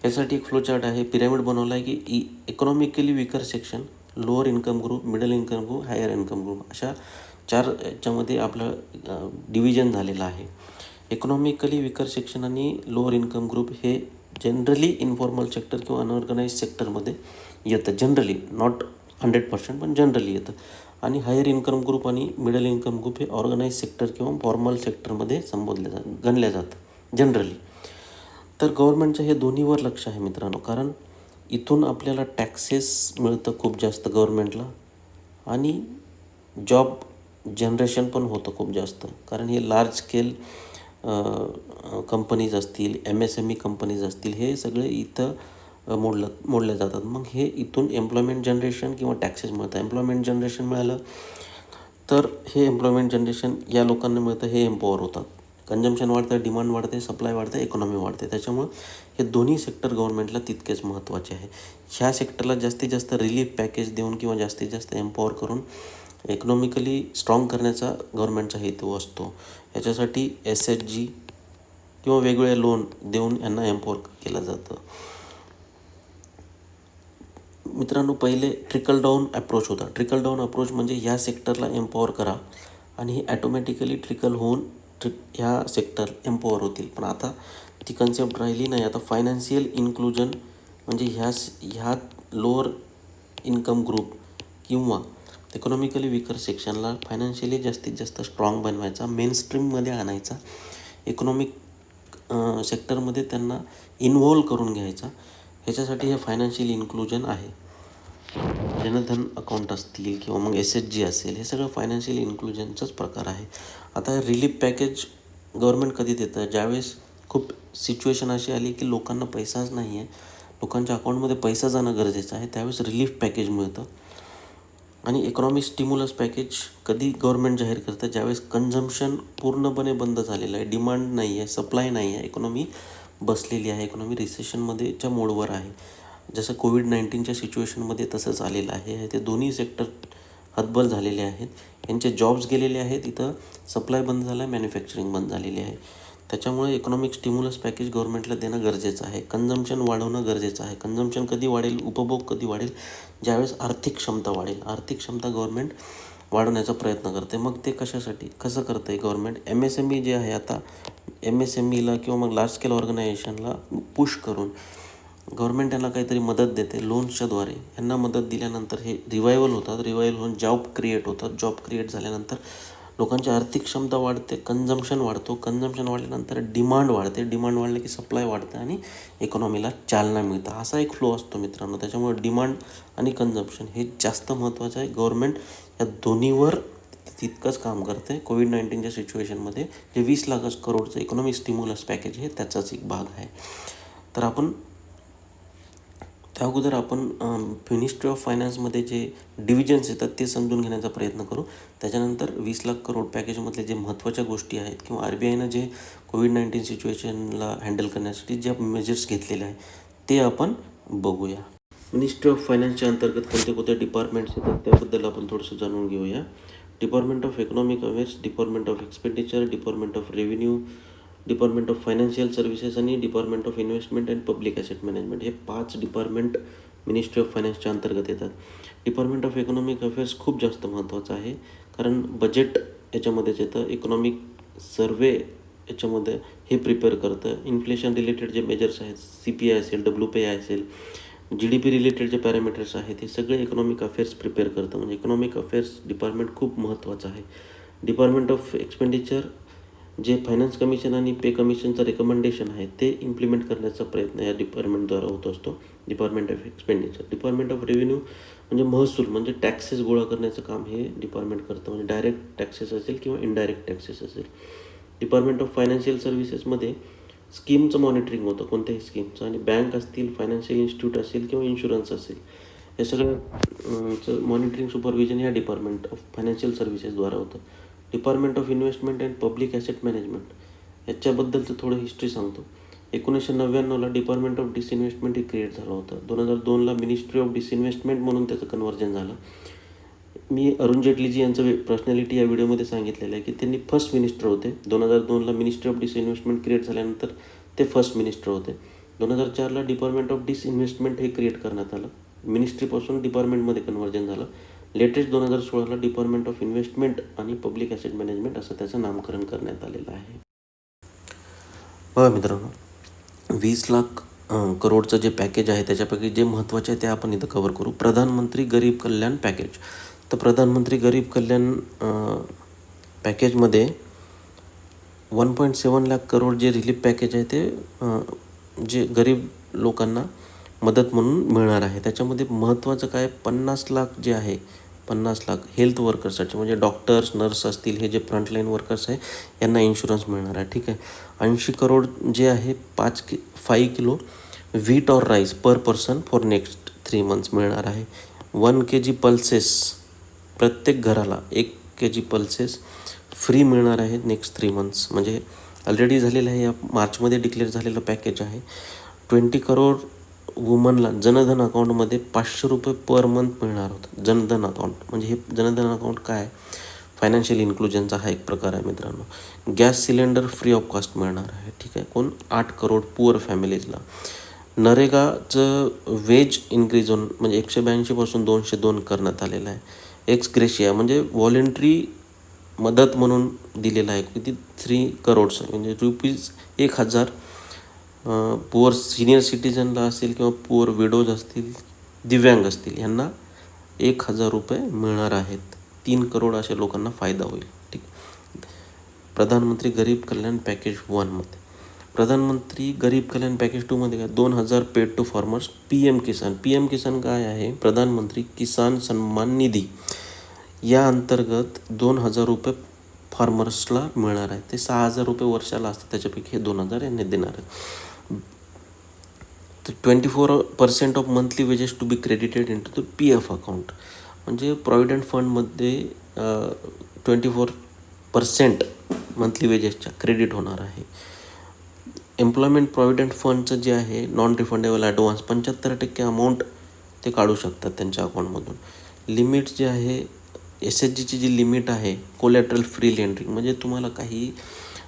यासाठी एक फ्लो चार्ट आहे. पिरॅमिड बनवला आहे की economically weaker section, lower income group, middle income group, higher income group अशा 4 याच्यामध्ये आपलं डिव्हिजन झालेलं आहे. इकॉनॉमिकली विकर सेक्शन आणि लोअर इन्कम ग्रुप हे जनरली इन्फॉर्मल सेक्टर किंवा अनऑर्गनाइज सेक्टरमध्ये येतं. जनरली, नॉट 100%, पण जनरली येतं. आणि हायर इन्कम ग्रुप आणि मिडल इन्कम ग्रुप हे ऑर्गनाइज सेक्टर किंवा फॉर्मल सेक्टरमध्ये गणल्या जातं जनरली. तर गव्हर्नमेंटचं हे दोन्हीवर लक्ष आहे मित्रांनो, कारण इथून आपल्याला टॅक्सेस मिळतं खूप जास्त गव्हर्नमेंटला आणि जॉब जनरेशन पण होतं खूप जास्त, कारण हे लार्ज स्केल कंपनीज असतील, MSME कंपनीज असतील, हे सगळे इथं मोडल्या जातात. मग हे इथून एम्प्लॉयमेंट जनरेशन किंवा टॅक्सेस मिळतं. एम्प्लॉयमेंट जनरेशन मिळालं तर हे एम्प्लॉयमेंट जनरेशन या लोकांना मिळतं, हे एम्पॉवर होतात. कन्झम्पशन वाढतं, डिमांड वाढते, सप्लाय वाढते, इकॉनॉमी वाढते. त्याच्यामुळं हे दोन्ही सेक्टर गव्हर्नमेंटला तितकेच महत्त्वाचे आहे. ह्या सेक्टरला जास्तीत जास्त रिलीफ पॅकेज देऊन किंवा जास्तीत जास्त एम्पॉवर करून इकॉनॉमिकली स्ट्रॉंग करण्याचा गव्हर्नमेंटचा हेतू असतो. याच्यासाठी SHG किंवा वेगवेगळे लोन देऊन यांना एम्पॉवर केलं जातं. मित्रांनो, पहिले ट्रिकल डाऊन अप्रोच होता. ट्रिकल डाऊन अप्रोच म्हणजे ह्या सेक्टरला एम्पॉवर करा आणि हे ॲटोमॅटिकली ट्रिकल होऊन ह्या सेक्टर एम्पॉवर होतील. पण आता ती कन्सेप्ट राहिली नाही. आता फायनान्शियल इन्क्लुजन म्हणजे ह्या लोअर इन्कम ग्रुप किंवा इकॉनॉमिकली विकर सेक्शनला फायनान्शियली जास्तीत जास्त स्ट्रॉंग बनवायचा, मेन स्ट्रीममध्ये आणायचा, इकॉनॉमिक सेक्टरमध्ये त्यांना इन्व्हॉल्व करून घ्यायचा. ह्याच्यासाठी हे फायनान्शियल इन्क्लुजन आहे. जनधन अकाउंट असतील किंवा मग SHG असेल, हे सगळं फायनान्शियल इन्क्लुजनचाच प्रकार आहे. आता रिलीफ पॅकेज गव्हर्नमेंट कधी देतं? ज्यावेळेस खूप सिच्युएशन अशी आली की लोकांना पैसाच नाही आहे, लोकांच्या अकाउंटमध्ये पैसा जाणं गरजेचं आहे, त्यावेळेस रिलीफ पॅकेज मिळतं. आणि इकॉनॉमिक स्टिम्युलस पॅकेज कधी गव्हर्नमेंट जाहीर करतं? ज्यावेळेस कन्झम्पशन पूर्णपणे बंद झालेलं आहे, डिमांड नाही आहे, सप्लाय नाही आहे, इकॉनॉमी बसलेली आहे, इकॉनॉमी रिसेशनमध्येच्या मोडवर आहे. जसं कोविड-19च्या सिच्युएशनमध्ये तसंच आलेलं आहे. ते दोन्ही सेक्टर हतबल झालेले आहेत, यांचे जॉब्स गेलेले आहेत, इथं सप्लाय बंद झाला आहे, मॅन्युफॅक्चरिंग बंद झालेली आहे. त्याच्यामुळे इकॉनॉमिक स्टिम्युलस पॅकेज गव्हर्नमेंटला देणं गरजेचं आहे. कन्झम्पशन वाढवणं गरजेचं आहे. कन्झम्पशन कधी वाढेल, उपभोग कधी वाढेल? ज्यावेळेस आर्थिक क्षमता वाढेल. आर्थिक क्षमता गव्हर्नमेंट वाढवण्याचा प्रयत्न करते. मग ते कशासाठी कसं करतं आहे गव्हर्नमेंट? MSME जे आहे, आता MSMEला किंवा मग लार्ज स्केल ऑर्गनायझेशनला पुश करून गव्हर्नमेंट यांना काहीतरी मदत देते लोन्सच्याद्वारे. यांना मदत दिल्यानंतर हे रिवायवल होतात, रिवायवल होऊन जॉब क्रिएट होतात. जॉब क्रिएट झाल्यानंतर लोकांची आर्थिक क्षमता वाढते, कन्झम्पशन वाढतो, कन्झम्पशन वाढल्यानंतर डिमांड वाढते, डिमांड वाढले की सप्लाय वाढते आणि इकॉनॉमीला चालना मिळतं. असा एक फ्लो असतो मित्रांनो. त्याच्यामुळे डिमांड आणि कन्झम्पशन हे जास्त महत्त्वाचं आहे. गव्हर्नमेंट या दोन्हीवर तितकंच काम करते. कोविड-19च्या सिच्युएशनमध्ये जे 20 लाख करोडचं इकॉनॉमिक स्टिम्युलस पॅकेज आहे त्याचाच एक भाग आहे. तर आपण त्या अगोदर मिनिस्ट्री ऑफ फायनान्समध्ये जे डिव्हिजन्स येतात ते समजून घेण्याचा प्रयत्न करू. त्याच्यानंतर 20 लाख करोड पॅकेजमधले जे महत्त्वाच्या गोष्टी आहेत किंवा RBIनं जे कोविड-19 सिच्युएशनला हँडल करण्यासाठी ज्या मेजर्स घेतलेल्या आहेत ते आपण बघूया. मिनिस्ट्री ऑफ फायनान्सच्या अंतर्गत कोणते कोणते डिपार्टमेंट्स येतात त्याबद्दल आपण थोडंसं जाणून घेऊया. Department of economic affairs, department of expenditure, department of revenue, department of financial services आणि department of investment and public asset management हे 5 डिपार्टमेंट मिनिस्ट्री ऑफ फायनान्सच्या अंतर्गत येतात. डिपार्टमेंट ऑफ इकॉनॉमिक अफेअर्स खूप जास्त महत्त्वाचं आहे, कारण बजेट याच्यामध्येच येतं. इकॉनॉमिक सर्वे याच्यामध्ये हे प्रिपेअर करतं. इन्फ्लेशन रिलेटेड जे मेजर्स आहेत, CPI असेल, WPI असेल, GDP रिलेटेड जे पॅरामीटर्स आहेत हे सगळे इकॉनॉमिक अफेअर्स प्रिपेअर करतं. म्हणजे इकॉनॉमिक अफेअर्स डिपार्टमेंट खूप महत्त्वाचं आहे. डिपार्टमेंट ऑफ एक्सपेंडिचर जे फायनान्स कमिशन आणि पे कमिशनचं रेकमेंडेशन आहे ते इम्प्लिमेंट करण्याचा प्रयत्न या डिपार्टमेंटद्वारा होत असतो. Department of expenditure. Department of revenue म्हणजे महसूल म्हणजे टॅक्सेस गोळा करण्याचं काम हे डिपार्टमेंट करतं. म्हणजे डायरेक्ट टॅक्सेस असेल किंवा इनडायरेक्ट टॅक्सेस असेल. डिपार्टमेंट ऑफ फायनान्शियल सर्व्हिसेसमध्ये स्कीमचं मॉनिटरिंग होतं कोणत्याही स्कीमचं, आणि बँक असतील, फायनान्शियल इन्स्टिट्यूट असेल किंवा इन्शुरन्स असेल, हे सगळं मॉनिटरिंग सुपरविजन या डिपार्टमेंट ऑफ फायनान्शियल सर्व्हिसेसद्वारा होतं. Department of investment and public asset management याच्याबद्दलचं थोडं हिस्ट्री सांगतो. 1999ला डिपार्टमेंट ऑफ डिसइन्व्हेस्टमेंट हे क्रिएट झालं होतं. 2002ला मिनिस्ट्री ऑफ डिसइन्व्हेस्टमेंट म्हणून त्याचं कन्व्हर्जन झालं. मी अरुण जेटलीजी यांचं पर्सनॅलिटी या व्हिडिओमध्ये सांगितलेलं आहे की त्यांनी फर्स्ट मिनिस्टर होते. 2002ला मिनिस्ट्री ऑफ डिसइन्व्हेस्टमेंट क्रिएट झाल्यानंतर ते फर्स्ट मिनिस्टर होते. 2004ला डिपार्टमेंट ऑफ डिसइन्व्हेस्टमेंट हे क्रिएट करण्यात आलं. मिनिस्ट्रीपासून डिपार्टमेंटमध्ये कन्व्हर्जन झालं. लेटेस्ट 2016ला डिपार्टमेंट ऑफ इन्व्हेस्टमेंट आणि पब्लिक ॲसेट मॅनेजमेंट असं त्याचं नामकरण करण्यात आलेलं आहे. बघा मित्रांनो, 20 लाख करोडचं जे पॅकेज आहे त्याच्यापैकी जे महत्त्वाचे आहे ते आपण इथं कव्हर करू. प्रधानमंत्री गरीब कल्याण पॅकेज. तर प्रधानमंत्री गरीब कल्याण पॅकेजमध्ये 1.7 लाख करोड जे रिलीफ पॅकेज आहे ते जे गरीब लोकांना मदत म्हणून मिळणार आहे. त्याच्यामध्ये महत्त्वाचं काय, 50 लाख जे आहे, 50 लाख हेल्थ वर्कर्ससाठी म्हणजे डॉक्टर्स, नर्स असतील, हे जे फ्रंटलाईन वर्कर्स आहे यांना इन्शुरन्स मिळणार आहे. ठीक आहे. 80 करोड जे आहे 5 kilo wheat or rice per person for next 3 months मिळणार आहे. 1 kg पल्सेस प्रत्येक घराला 1 kg पल्सेस फ्री मिळणार आहेत नेक्स्ट 3 मंथ्स. म्हणजे ऑलरेडी झालेलं आहे, या मार्चमध्ये डिक्लेअर झालेलं पॅकेज आहे. 20 करोड वुमनला जनधन अकाउंटमध्ये 500 रुपये पर मंथ मिळणार होतं. जनधन अकाउंट म्हणजे हे जनधन अकाउंट काय आहे, फायनान्शियल इन्क्लुजनचा हा एक प्रकार आहे मित्रांनो. Gas cylinder free of cost मिळणार आहे. ठीक आहे. 8 करोड पुअर फॅमिलीजला. नरेगाचं वेज इन्क्रीज होऊन म्हणजे 182 202 करण्यात आलेलं आहे. एक्स ग्रेशिया म्हणजे व्हॉलेंटरी मदत म्हणून दिलेला आहे. किती, 3 करोड्स म्हणजे ₹1000 पुअर सिनियर सिटीजनला असेल किंवा पुअर विडोज असतील, दिव्यांग असतील, यांना 1000 रुपये मिळणार आहेत. 3 करोड अशा लोकांना फायदा होईल. ठीक. प्रधानमंत्री गरीब कल्याण पॅकेज 1मध्ये. प्रधानमंत्री गरीब कल्याण पॅकेज 2मध्ये काय, 2000 paid to farmers. PM Kisan. PM Kisan काय आहे, प्रधानमंत्री किसान सन्मान निधी या अंतर्गत 2000 रुपये फार्मर्सला मिळणार आहे. ते 6000 रुपये वर्षाला असतात, त्याच्यापैकी हे 2000 यांनी देणार आहेत. तर 24% of monthly wages to be credited into the PF account. म्हणजे प्रॉव्हिडंट फंडमध्ये 24% मंथली वेजेसच्या क्रेडिट होणार आहे. एम्प्लॉयमेंट प्रॉव्हिडंट फंडचं जे आहे नॉन रिफंडेबल ॲडव्हान्स 75% अमाऊंट ते काढू शकतात त्यांच्या अकाउंटमधून. लिमिट जे आहे, SHGची जी लिमिट आहे, कोलॅटरल फ्री लेंडरिंग म्हणजे तुम्हाला काही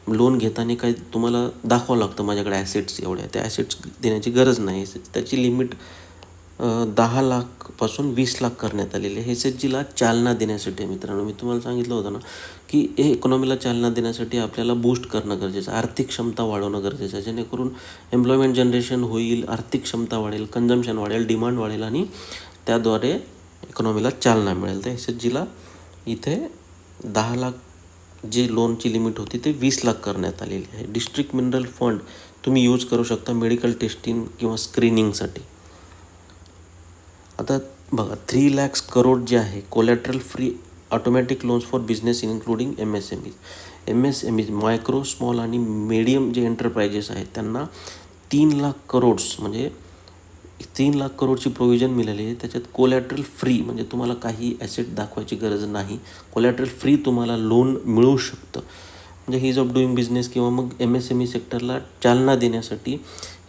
लोन घेताना काही तुम्हाला दाखवावं लागतं, माझ्याकडे ॲसेट्स एवढ्या, त्या ॲसेट्स देण्याची गरज नाही. त्याची लिमिट 10 लाखपासून 20 लाख करण्यात आलेली आहे. SHGला चालना देण्यासाठी मित्रांनो, मी तुम्हाला सांगितलं होतं ना की हे इकॉनॉमीला चालना देण्यासाठी आपल्याला बूस्ट करणं गरजेचं आहे, आर्थिक क्षमता वाढवणं गरजेचं आहे, जेणेकरून एम्प्लॉयमेंट जनरेशन होईल, आर्थिक क्षमता वाढेल, कन्झम्पशन वाढेल, डिमांड वाढेल आणि त्याद्वारे इकॉनॉमीला चालना मिळेल. तर SHGला इथे 10 लाख जी लोनची लिमिट होती ते 20 लाख करण्यात आलेली आहे. डिस्ट्रिक्ट मिनरल फंड तुम्ही यूज करू शकता मेडिकल टेस्टिंग किंवा स्क्रीनिंगसाठी. आता बघा, 3 लाख करोड जे आहे collateral free automatic loans for business including MSMEज मायक्रो, स्मॉल आणि मीडियम जे एंटरप्राइजेस आहेत त्यांना 3 लाख करोड्स म्हणजे 3 लाख करोडची प्रोव्हिजन मिळाली आहे. त्याच्यात कोलॅटरल फ्री म्हणजे तुम्हाला काही ॲसेट दाखवायची गरज नाही, कोलॅटरल फ्री तुम्हाला लोन मिळू शकतं. म्हणजे हीज ऑफ डुईंग बिझनेस किंवा मग MSME सेक्टरला चालना देण्यासाठी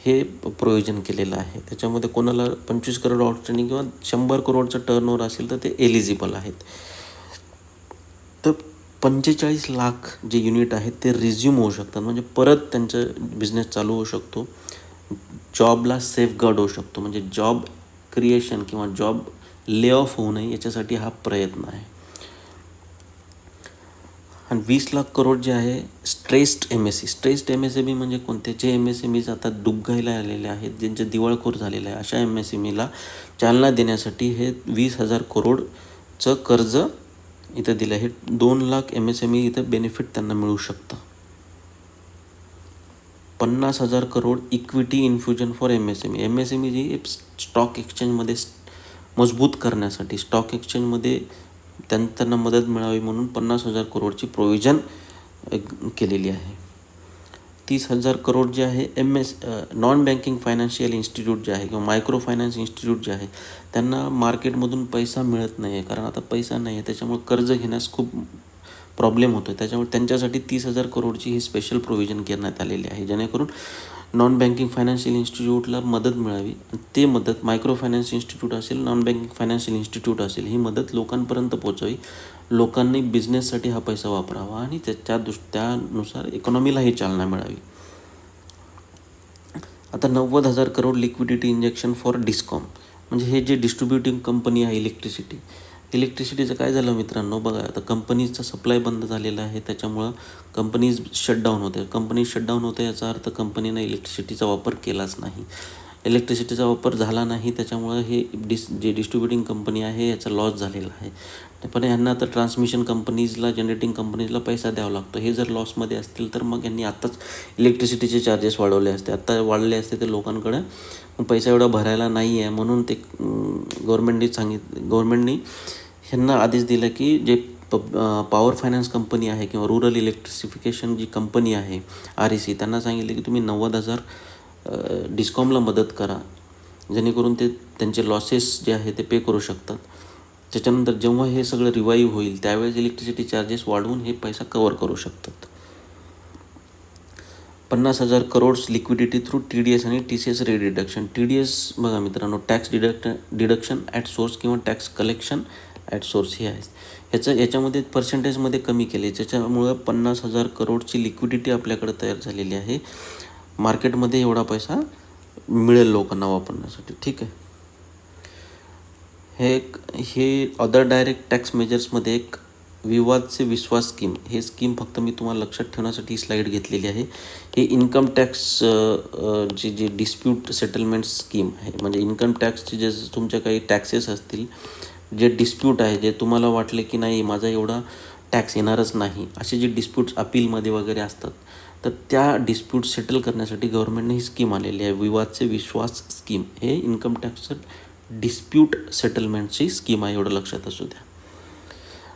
हे प्रोव्हिजन केलेलं आहे. त्याच्यामध्ये कोणाला 25 करोड आउटस्टँडिंग किंवा 100 करोडचं टर्नओव्हर असेल तर ते एलिजिबल आहेत. तर 45 लाख जे युनिट आहेत ते रिझ्यूम होऊ शकतात म्हणजे परत त्यांचं बिझनेस चालू होऊ शकतो. जॉबला सेफगार्ड होऊ शकतो म्हणजे जॉब क्रिएशन किंवा जॉब ले ऑफ होऊ नये याच्यासाठी हा प्रयत्न आहे. आणि 20 लाख करोड जे आहे स्ट्रेस्ड MSME म्हणजे कोणते, जे MSMEज आता डुबघाईला आलेले आहेत, ज्यांचे दिवाळखोर झालेले आहे, अशा MSMEला चालना देण्यासाठी हे 20,000 करोडचं कर्ज इथं दिलं आहे. 2 लाख MSME इथं बेनिफिट त्यांना मिळू शकतं. 50,000 crore equity infusion for MSME. MSME जी स्टॉक एक्सचेंजमध्ये मजबूत करण्यासाठी, स्टॉक एक्सचेंजमध्ये त्यांना मदत मिळावी म्हणून 50,000 करोडची प्रोव्हिजन केलेली आहे. 30,000 करोड जे आहे नॉन बँकिंग फायनान्शियल इन्स्टिट्यूट जे आहे किंवा मायक्रो फायनान्स इन्स्टिट्यूट जे आहे त्यांना मार्केटमधून पैसा मिळत नाही आहे, कारण आता पैसा नाही आहे, त्याच्यामुळे कर्ज घेण्यास खूप प्रॉब्लेम होतो आहे. त्याच्यामुळे त्यांच्यासाठी 30,000 करोडची ही स्पेशल प्रोव्हिजन करण्यात आलेली आहे, जेणेकरून नॉन बँकिंग फायनान्शियल इन्स्टिट्यूटला मदत मिळावी. ते मदत मायक्रो फायनान्स इन्स्टिट्यूट असेल, नॉन बँकिंग फायनान्शियल इन्स्टिट्यूट असेल, ही मदत लोकांपर्यंत पोहोचावी. लोकांनी बिझनेससाठी हा पैसा वापरावा आणि त्यानुसार इकॉनॉमीलाही चालना मिळावी. आता 90,000 crore liquidity injection for discom, म्हणजे हे जे डिस्ट्रीब्युटिंग कंपनी आहे इलेक्ट्रिसिटीचं काय झालं मित्रांनो, बघा आता कंपनीचा सप्लाय बंद झालेला आहे, त्याच्यामुळं कंपनीज शटडाऊन होते. याचा अर्थ कंपनीनं इलेक्ट्रिसिटीचा वापर केलाच नाही, इलेक्ट्रिसिटीचा वापर झाला नाही, त्याच्यामुळं हे जे डिस्ट्रीब्युटिंग कंपनी आहे याचा लॉस झालेला आहे. पण यांना आता ट्रान्समिशन कंपनीजला, जनरेटिंग कंपनीजला पैसा द्यावा लागतो. हे जर लॉसमध्ये असतील तर मग यांनी आत्ताच इलेक्ट्रिसिटीचे चार्जेस वाढवले असते. आत्ता वाढले असते तर लोकांकडे पैसा एवढा भरायला नाही आहे, म्हणून ते गव्हर्नमेंटनी ह्यांना आदेश दिला की जे पॉवर फायनान्स कंपनी आहे किंवा रुरल इलेक्ट्रिसिफिकेशन जी कंपनी आहे REC, त्यांना सांगितले की तुम्ही 90,000 डिस्कॉमला मदत करा, जेणेकरून ते त्यांचे लॉसेस जे आहे ते पे करू शकतात. त्याच्यानंतर जेव्हा हे सगळं रिवाईव्ह होईल त्यावेळेस इलेक्ट्रिसिटी चार्जेस वाढवून हे पैसा कवर करू शकतात. 50,000 करोड्स लिक्विडिटी थ्रू TDS आणि TCS रेट डिडक्शन. TDS बघा मित्रांनो, टॅक्स डिडक्शन ॲट सोर्स किंवा टॅक्स कलेक्शन ॲट सोर्स हे आहे. याच्यामध्ये पर्सेंटेजमध्ये कमी केले, ज्याच्यामुळं 50,000 करोडची लिक्विडिटी आपल्याकडे तयार झालेली आहे. मार्केटमध्ये एवढा पैसा मिळेल लोकांना वापरण्यासाठी. ठीक आहे. हे अदर डायरेक्ट टॅक्स मेजर्समध्ये एक विवाद से विश्वास स्कीम, हे स्कीम फक्त मी तुम्हाला लक्षात ठेवण्यासाठी स्लाईड घेतलेली आहे. हे इन्कम टॅक्स जे डिस्प्यूट सेटलमेंट स्कीम आहे, म्हणजे इन्कम टॅक्सचे जे तुमच्या काही टॅक्सेस असतील, जे डिस्प्यूट आहे, जे तुम्हाला वाटले की नाही माझा एवढा टॅक्स येणारच नाही, असे जे डिस्प्यूट्स अपीलमध्ये वगैरे असतात, तर त्या डिस्प्यूट सेटल करण्यासाठी गव्हर्नमेंटने ही स्कीम आलेली आहे, विवाद से विश्वास स्कीम. हे इन्कम टॅक्स डिस्प्यूट सेटलमेंटची स्कीम आहे, एवढं लक्षात असू द्या.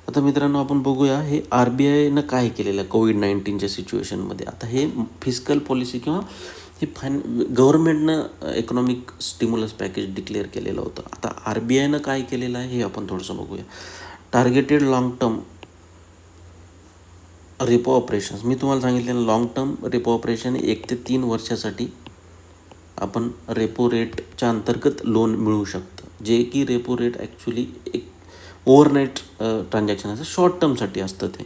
आता मित्रांनो आपण बघूया हे RBIनं काय केलेलं आहे कोविड-19च्या सिच्युएशनमध्ये. आता हे फिस्कल पॉलिसी किंवा हे गव्हर्नमेंटनं इकॉनॉमिक स्टिम्युलस पॅकेज डिक्लेअर केलेलं होतं. आता RBIनं काय केलेलं आहे हे आपण थोडंसं बघूया. Targeted long term repo operations, मी तुम्हाला सांगितलेलं लॉंग टर्म रेपो ऑपरेशन 1 ते 3 वर्षासाठी आपण रेपो रेटच्या अंतर्गत लोन मिळू शकतं, जे की रेपो रेट ॲक्च्युली एक ओव्हरनाईट ट्रान्झॅक्शन असतं, शॉर्ट टर्मसाठी असतं. ते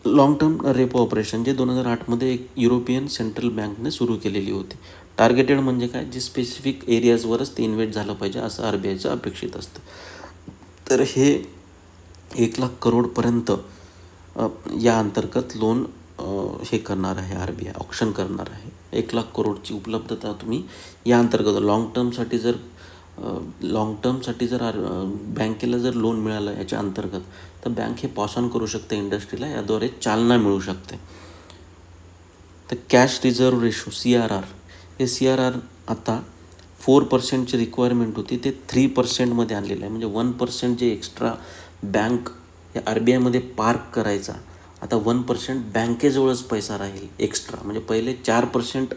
लॉंग टर्म रेपो ऑपरेशन जे 2008मध्ये एक युरोपियन सेंट्रल बँकने सुरू केलेली होती. टार्गेटेड म्हणजे काय, जे स्पेसिफिक एरियाजवरच ते इन्व्हेस्ट झालं पाहिजे असं RBIचं अपेक्षित असतं. तर हे 1,00,000 करोडपर्यंत या अंतर्गत लोन हे करणार आहे, RBI ऑप्शन करणार आहे. 1,00,000 करोडची उपलब्धता तुम्ही या अंतर्गत लॉंग टर्मसाठी जर बँकेला जर लोन मिळालं याच्या अंतर्गत, तर बँक हे पास ऑन करू शकते इंडस्ट्रीला, याद्वारे चालना मिळू शकते. तर कॅश रिझर्व्ह रेशो CRR, हे CRR आता 4%ची रिक्वायरमेंट होती, ते 3%मध्ये आणलेलं आहे. म्हणजे 1% जे एक्स्ट्रा बँक हे RBIमध्ये पार्क करायचा, आता 1% बँकेजवळच पैसा राहील एक्स्ट्रा. म्हणजे पहिले 4%,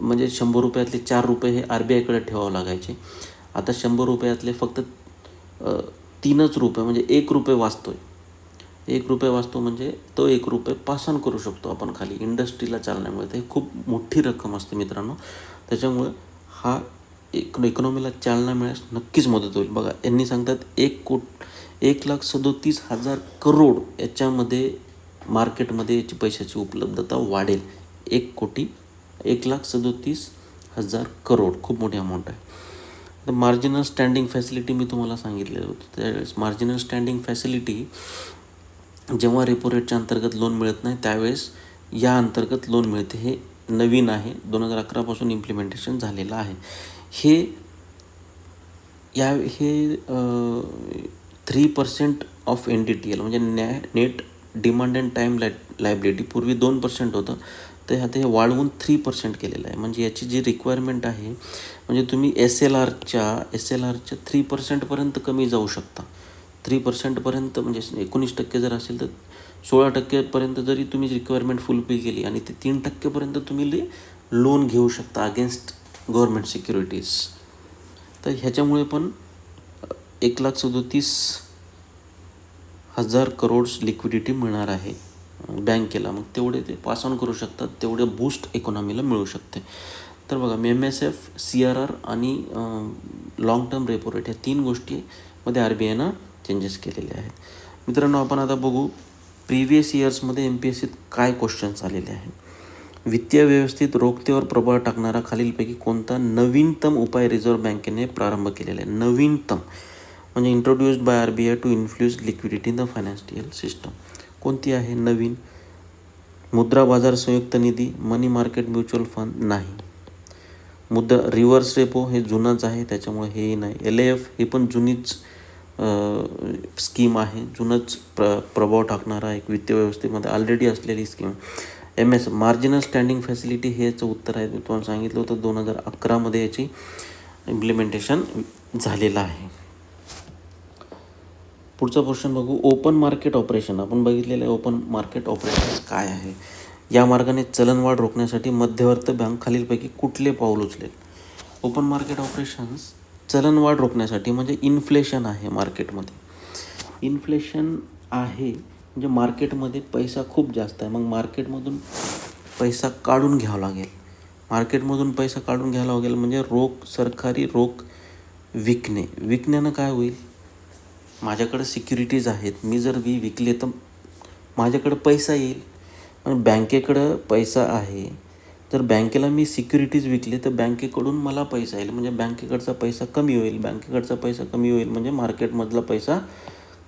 म्हणजे 100 रुपयातले 4 रुपये हे RBIकडे ठेवावं लागायचे. आता 100 रुपयातले फक्त 3च रुपये, म्हणजे 1 रुपये वाचतो. 1 रुपये वाचतो म्हणजे तो 1 रुपये पास ऑन करू शकतो आपण खाली, इंडस्ट्रीला चालना मिळते. ही खूप मोठी रक्कम असते मित्रांनो, त्याच्यामुळे हा इकॉनॉमीला चालना मिळाल्यास नक्कीच मदत होईल. बघा यांनी सांगतात 1,37,000 करोड याच्यामध्ये मार्केटमध्ये याची पैशाची उपलब्धता वाढेल. 1,37,000 करोड खूप मोठी अमाऊंट आहे. तर मार्जिनल स्टँडिंग फॅसिलिटी मी तुम्हाला सांगितलेलं होतं, त्यावेळेस मार्जिनल स्टँडिंग फॅसिलिटी जेव्हा रेपो रेटच्या अंतर्गत लोन मिळत नाही त्यावेळेस या अंतर्गत लोन मिळते. हे नवीन आहे, 2011पासून इम्प्लिमेंटेशन झालेलं आहे. हे 3% ऑफ NDTL म्हणजे net demand and time liability, पूर्वी 2% होतं, तर आता हे वाढवून 3% केलेलं आहे. म्हणजे याची जी रिक्वायरमेंट आहे, म्हणजे तुम्ही एस एल आरच्या 3%पर्यंत कमी जाऊ शकता. 3%पर्यंत म्हणजे 19% जर असेल तर 16%पर्यंत जरी तुम्ही रिक्वायरमेंट फुलफिल केली आणि ते 3%पर्यंत तुम्ही लोन घेऊ शकता अगेन्स्ट गव्हर्मेंट सिक्युरिटीज. तर ह्याच्यामुळे पण 1,37,000 करोड लिक्विडिटी मिळणार आहे बँकेला. मग तेवढे ते पास ऑन करू शकतात, तेवढे बूस्ट इकॉनॉमीला मिळू शकते. तर बघा, MSF, CRR आणि लाँग टर्म रेपो रेट ह्या 3 गोष्टीमध्ये RBIनं चेंजेस केलेले आहेत. मित्रांनो, आपण आता बघू प्रिव्हियस इयर्समध्ये MPSCत काय क्वेश्चन्स आलेले आहेत. वित्तीय व्यवस्थेत रोखतेवर प्रभाव टाकणारा खालीलपैकी कोणता नवीनतम उपाय रिझर्व्ह बँकेने प्रारंभ केलेला आहे. नवीनतम म्हणजे introduced by RBI to influence liquidity in the financial system. कोणती आहे नवीन? मुद्रा बाजार संयुक्त निधी, मनी मार्केट म्युच्युअल फंड नाही. रिव्हर्स रेपो हे जुनंच आहे, त्याच्यामुळे हेही नाही. LAF ही पण जुनीच स्कीम आहे, जुनंच प्रभाव टाकणारा एक वित्तीय व्यवस्थेमध्ये ऑलरेडी असलेली scheme. MS marginal standing facility हे याचं उत्तर आहे. मी तुम्हाला सांगितलं होतं 2011मध्ये याची इम्प्लिमेंटेशन झालेलं आहे. पुढचा क्वेश्चन बघू. ओपन मार्केट ऑपरेशन आपण बघितलेलं आहे. ओपन मार्केट ऑपरेशन काय आहे? या मार्गाने चलनवाढ रोखण्यासाठी मध्यवर्ती बँक खालीलपैकी कुठले पाऊल उचलेल? ओपन मार्केट ऑपरेशन्स चलनवाढ रोखण्यासाठी म्हणजे इन्फ्लेशन आहे मार्केटमध्ये. इन्फ्लेशन आहे म्हणजे मार्केटमध्ये पैसा खूप जास्त आहे, मग मार्केटमधून पैसा काढून घ्यावा लागेल. मार्केटमधून पैसा काढून घ्यायला लागेल म्हणजे सरकारी रोख विकण्यानं काय होईल? माझ्याकडे सिक्युरिटीज आहेत, मी जर विकले तर माझ्याकडे पैसा येईल. आणि बँकेकडं पैसा आहे, जर बँकेला मी सिक्युरिटीज विकले तर बँकेकडून मला पैसा येईल, म्हणजे बँकेकडचा पैसा कमी होईल. बँकेकडचा पैसा कमी होईल म्हणजे मार्केटमधला पैसा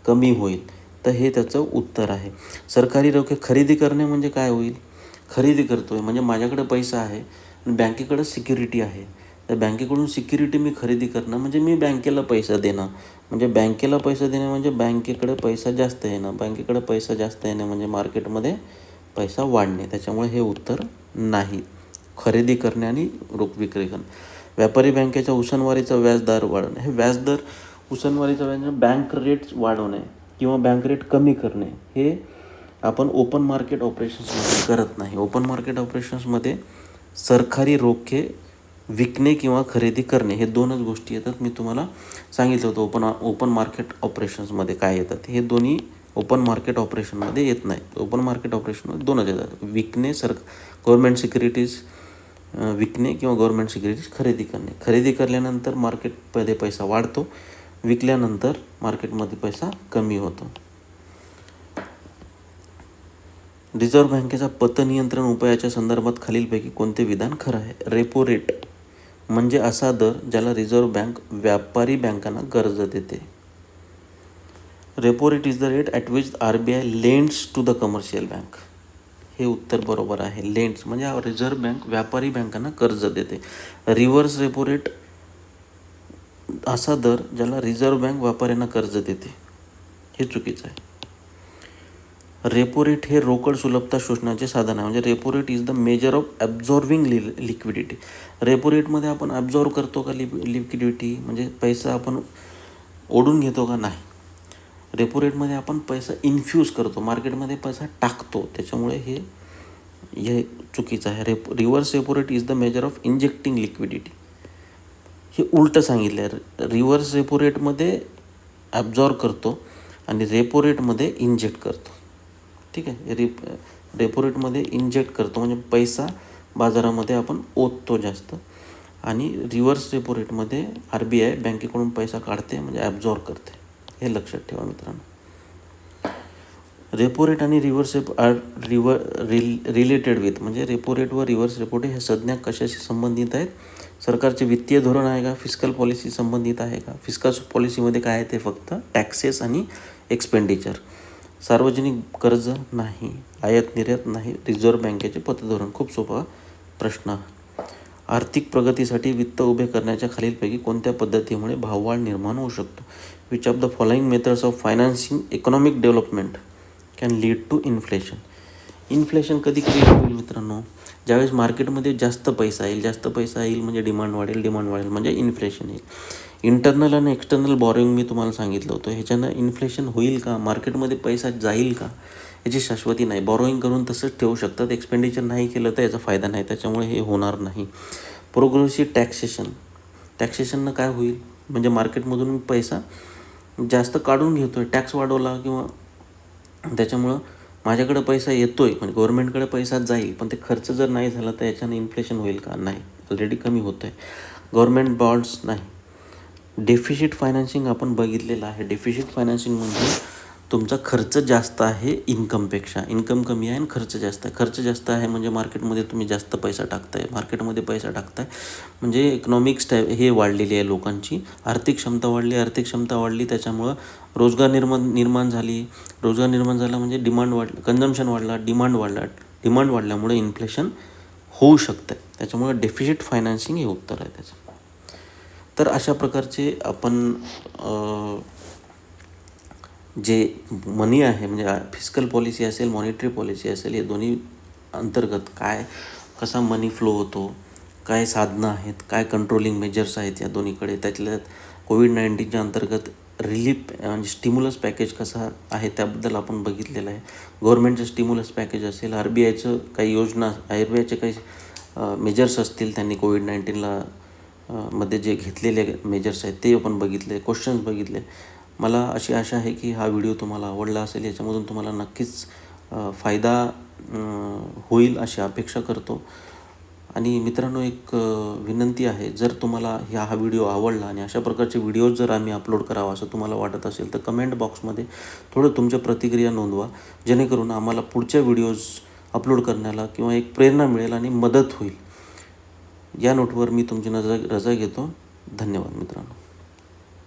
कमी होईल. तर हे त्याचं उत्तर आहे. सरकारी रोखे खरेदी करणे म्हणजे काय होईल? खरेदी करतो आहे म्हणजे माझ्याकडे पैसा आहे आणि बँकेकडं सिक्युरिटी आहे, तर बँकेकडून सिक्युरिटी मी खरेदी करणं म्हणजे मी बँकेला पैसा देणं. म्हणजे बँकेला पैसा देणं म्हणजे बँकेकडे पैसा जास्त येणं. बँकेकडे पैसा जास्त येणं म्हणजे मार्केटमध्ये पैसा वाढणे. त्याच्यामुळे हे उत्तर नाही. खरेदी करणे आणि रोख विक्री करणे. व्यापारी बँकेच्या उसनवारीचा व्याजदर वाढवणे. हे व्याजदर उसनवारीचा व्याज बँक रेट वाढवणे किंवा बँक रेट कमी करणे हे आपण ओपन मार्केट ऑपरेशन्समध्ये करत नाही. ओपन मार्केट ऑपरेशन्समध्ये सरकारी रोखे विकणे किंवा खरेदी करणे हे 2च गोष्टी येतात. मी तुम्हाला सांगितलं होतं ओपन मार्केट ऑपरेशन्समध्ये काय येतात. हे दोन्ही ओपन मार्केट ऑपरेशनमध्ये येत नाही. ओपन मार्केट ऑपरेशनमध्ये 2च येतात. विकणे गव्हर्मेंट सिक्युरिटीज विकणे किंवा गव्हर्मेंट सिक्युरिटीज खरेदी करणे. खरेदी केल्यानंतर मार्केटमध्ये पैसा वाढतो, विकल्यानंतर मार्केटमध्ये पैसा कमी होतो. रिझर्व्ह बँकेचा पतनियंत्रण उपायाच्या संदर्भात खालीलपैकी कोणते विधान खरं आहे? रेपो रेट म्हणजे असा दर ज्याला रिझर्व्ह बँक व्यापारी बँकांना कर्ज देते. Repo rate is the rate at which RBI lends to the commercial bank. हे उत्तर बरोबर आहे. लेंड्स म्हणजे रिझर्व्ह बँक व्यापारी बँकांना कर्ज देते. रिव्हर्स रेपो रेट असा दर ज्याला रिझर्व्ह बँक व्यापाऱ्यांना कर्ज देते, हे चुकीचं आहे. रेपो रेट हे रोकड सुलभता शोषण्याचे साधन आहे. म्हणजे repo rate is the measure of absorbing liquidity. Repo रेटमध्ये आपण ॲब्झॉर्व करतो का लिक्विडिटी, म्हणजे पैसा आपण ओढून घेतो का? नाही. रेपो रेटमध्ये आपण पैसा इन्फ्यूज करतो, मार्केटमध्ये पैसा टाकतो. त्याच्यामुळे हे चुकीचं आहे. Reverse repo rate is the measure of injecting liquidity. हे उलटं सांगितलं आहे. रिव्हर्स रेपो रेटमध्ये ॲब्झॉर्व करतो आणि रेपो रेटमध्ये इंजेक्ट करतो. ठीक आहे. रेपो रेटमध्ये इंजेक्ट करतो म्हणजे पैसा बाजारामध्ये आपण ओततो जास्त, आणि रिव्हर्स रेपो रेटमध्ये RBI बँकेकडून पैसा काढते म्हणजे ॲब्झॉर्व करते. हे लक्षात ठेवा मित्रांनो. रेपो रेट आणि रिव्हर्स रेपो रिलेटेड विथ म्हणजे रेपो रेट व रिव्हर्स रेपो रेट ह्या संज्ञा कशाशी संबंधित आहेत? सरकारचे वित्तीय धोरण आहे का? फिस्कल पॉलिसी संबंधित आहे का? फिस्कल पॉलिसीमध्ये काय आहे ते फक्त टॅक्सेस आणि एक्सपेंडिचर. सार्वजनिक कर्ज नाही. आयात निर्यात नाही. रिझर्व्ह बँकेचे पतधोरण. खूप सोपा प्रश्न. आर्थिक प्रगतीसाठी वित्त उभे करण्याच्या खालीलपैकी कोणत्या पद्धतीमुळे भाववाढ निर्माण होऊ शकतो? Which of the following methods of financing economic development can lead to inflation. Inflation कधी क्रिएट होईल मित्रांनो? ज्यावेळेस मार्केटमध्ये जास्त पैसा येईल म्हणजे डिमांड वाढेल म्हणजे इन्फ्लेशन येईल. इंटर्नल आणि एक्सटर्नल बॉरोइंग मी तुम्हाला सांगितलं होतं. ह्याच्यानं इन्फ्लेशन होईल का, मार्केटमध्ये पैसा जाईल का, याची शाश्वती नाही. बॉरोइंग करून तसंच ठेवू शकतात, एक्सपेंडिचर नाही केलं तर याचा फायदा नाही, त्याच्यामुळे हे होणार नाही. प्रोग्रेसिव्ह टॅक्सेशननं काय होईल, म्हणजे मार्केटमधून पैसा जास्त काढून घेतो आहे, टॅक्स वाढवला किंवा त्याच्यामुळं माझ्याकडे पैसा येतो आहे, म्हणजे गव्हर्नमेंटकडे पैसा जाईल, पण ते खर्च जर नाही झाला तर याच्यानं इन्फ्लेशन होईल का, नाही, ऑलरेडी कमी होतं आहे. गव्हर्नमेंट बॉन्ड्स नाही. डेफिशिट फायनान्सिंग आपण बघितलेलं आहे. डेफिशिट फायनान्सिंग म्हणजे तुमचा खर्च जास्त आहे इन्कमपेक्षा, इन्कम कमी आहे आणि खर्च जास्त आहे. खर्च जास्त आहे म्हणजे मार्केटमध्ये तुम्ही जास्त पैसा टाकताय, मार्केटमध्ये पैसा टाकताय म्हणजे इकॉनॉमिक हे वाढलेली आहे, लोकांची आर्थिक क्षमता वाढली, त्याच्यामुळं रोजगार निर्माण झाला म्हणजे डिमांड वाढलं, कन्झम्पशन वाढला, डिमांड वाढल्यामुळे इन्फ्लेशन होऊ शकतं. त्याच्यामुळे डेफिशिट फायनान्सिंग हे उत्तर आहे त्याचं. तर अशा प्रकारचे आपण जे मनी आहे, म्हणजे फिस्कल पॉलिसी असेल, मॉनिटरी पॉलिसी असेल, हे दोन्ही अंतर्गत कसा मनी फ्लो होतो, काय साधनं आहेत, काय कंट्रोलिंग मेजर्स आहेत या दोन्हीकडे, त्यातल्या कोविड-19च्या अंतर्गत रिलीफ म्हणजे स्टिम्युलस पॅकेज कसा आहे त्याबद्दल आपण बघितलेलं आहे. गव्हर्नमेंटचं स्टिम्युलस पॅकेज असेल, RBIचं काही योजना, RBIचे काही मेजर्स असतील, त्यांनी कोविड-19ला मध्ये जे घेतलेले मेजर्स आहेत ते आपण बघितले, क्वेश्चन्स बघितले. मला अशी आशा आहे की हा व्हिडिओ तुम्हाला आवडला असेल, याच्यामधून तुम्हाला नक्कीच फायदा होईल अशी अपेक्षा करतो. आणि मित्रांनो, एक विनंती आहे, जर तुम्हाला हा व्हिडिओ आवडला आणि अशा प्रकारचे व्हिडिओज जर आम्ही अपलोड करावा असं तुम्हाला वाटत असेल तर कमेंट बॉक्समध्ये थोडं तुमच्या प्रतिक्रिया नोंदवा, जेणेकरून आम्हाला पुढच्या व्हिडिओज अपलोड करण्याला किंवा एक प्रेरणा मिळेल आणि मदत होईल. या नोटवर मी तुमची रजा घेतो. धन्यवाद मित्रांनो.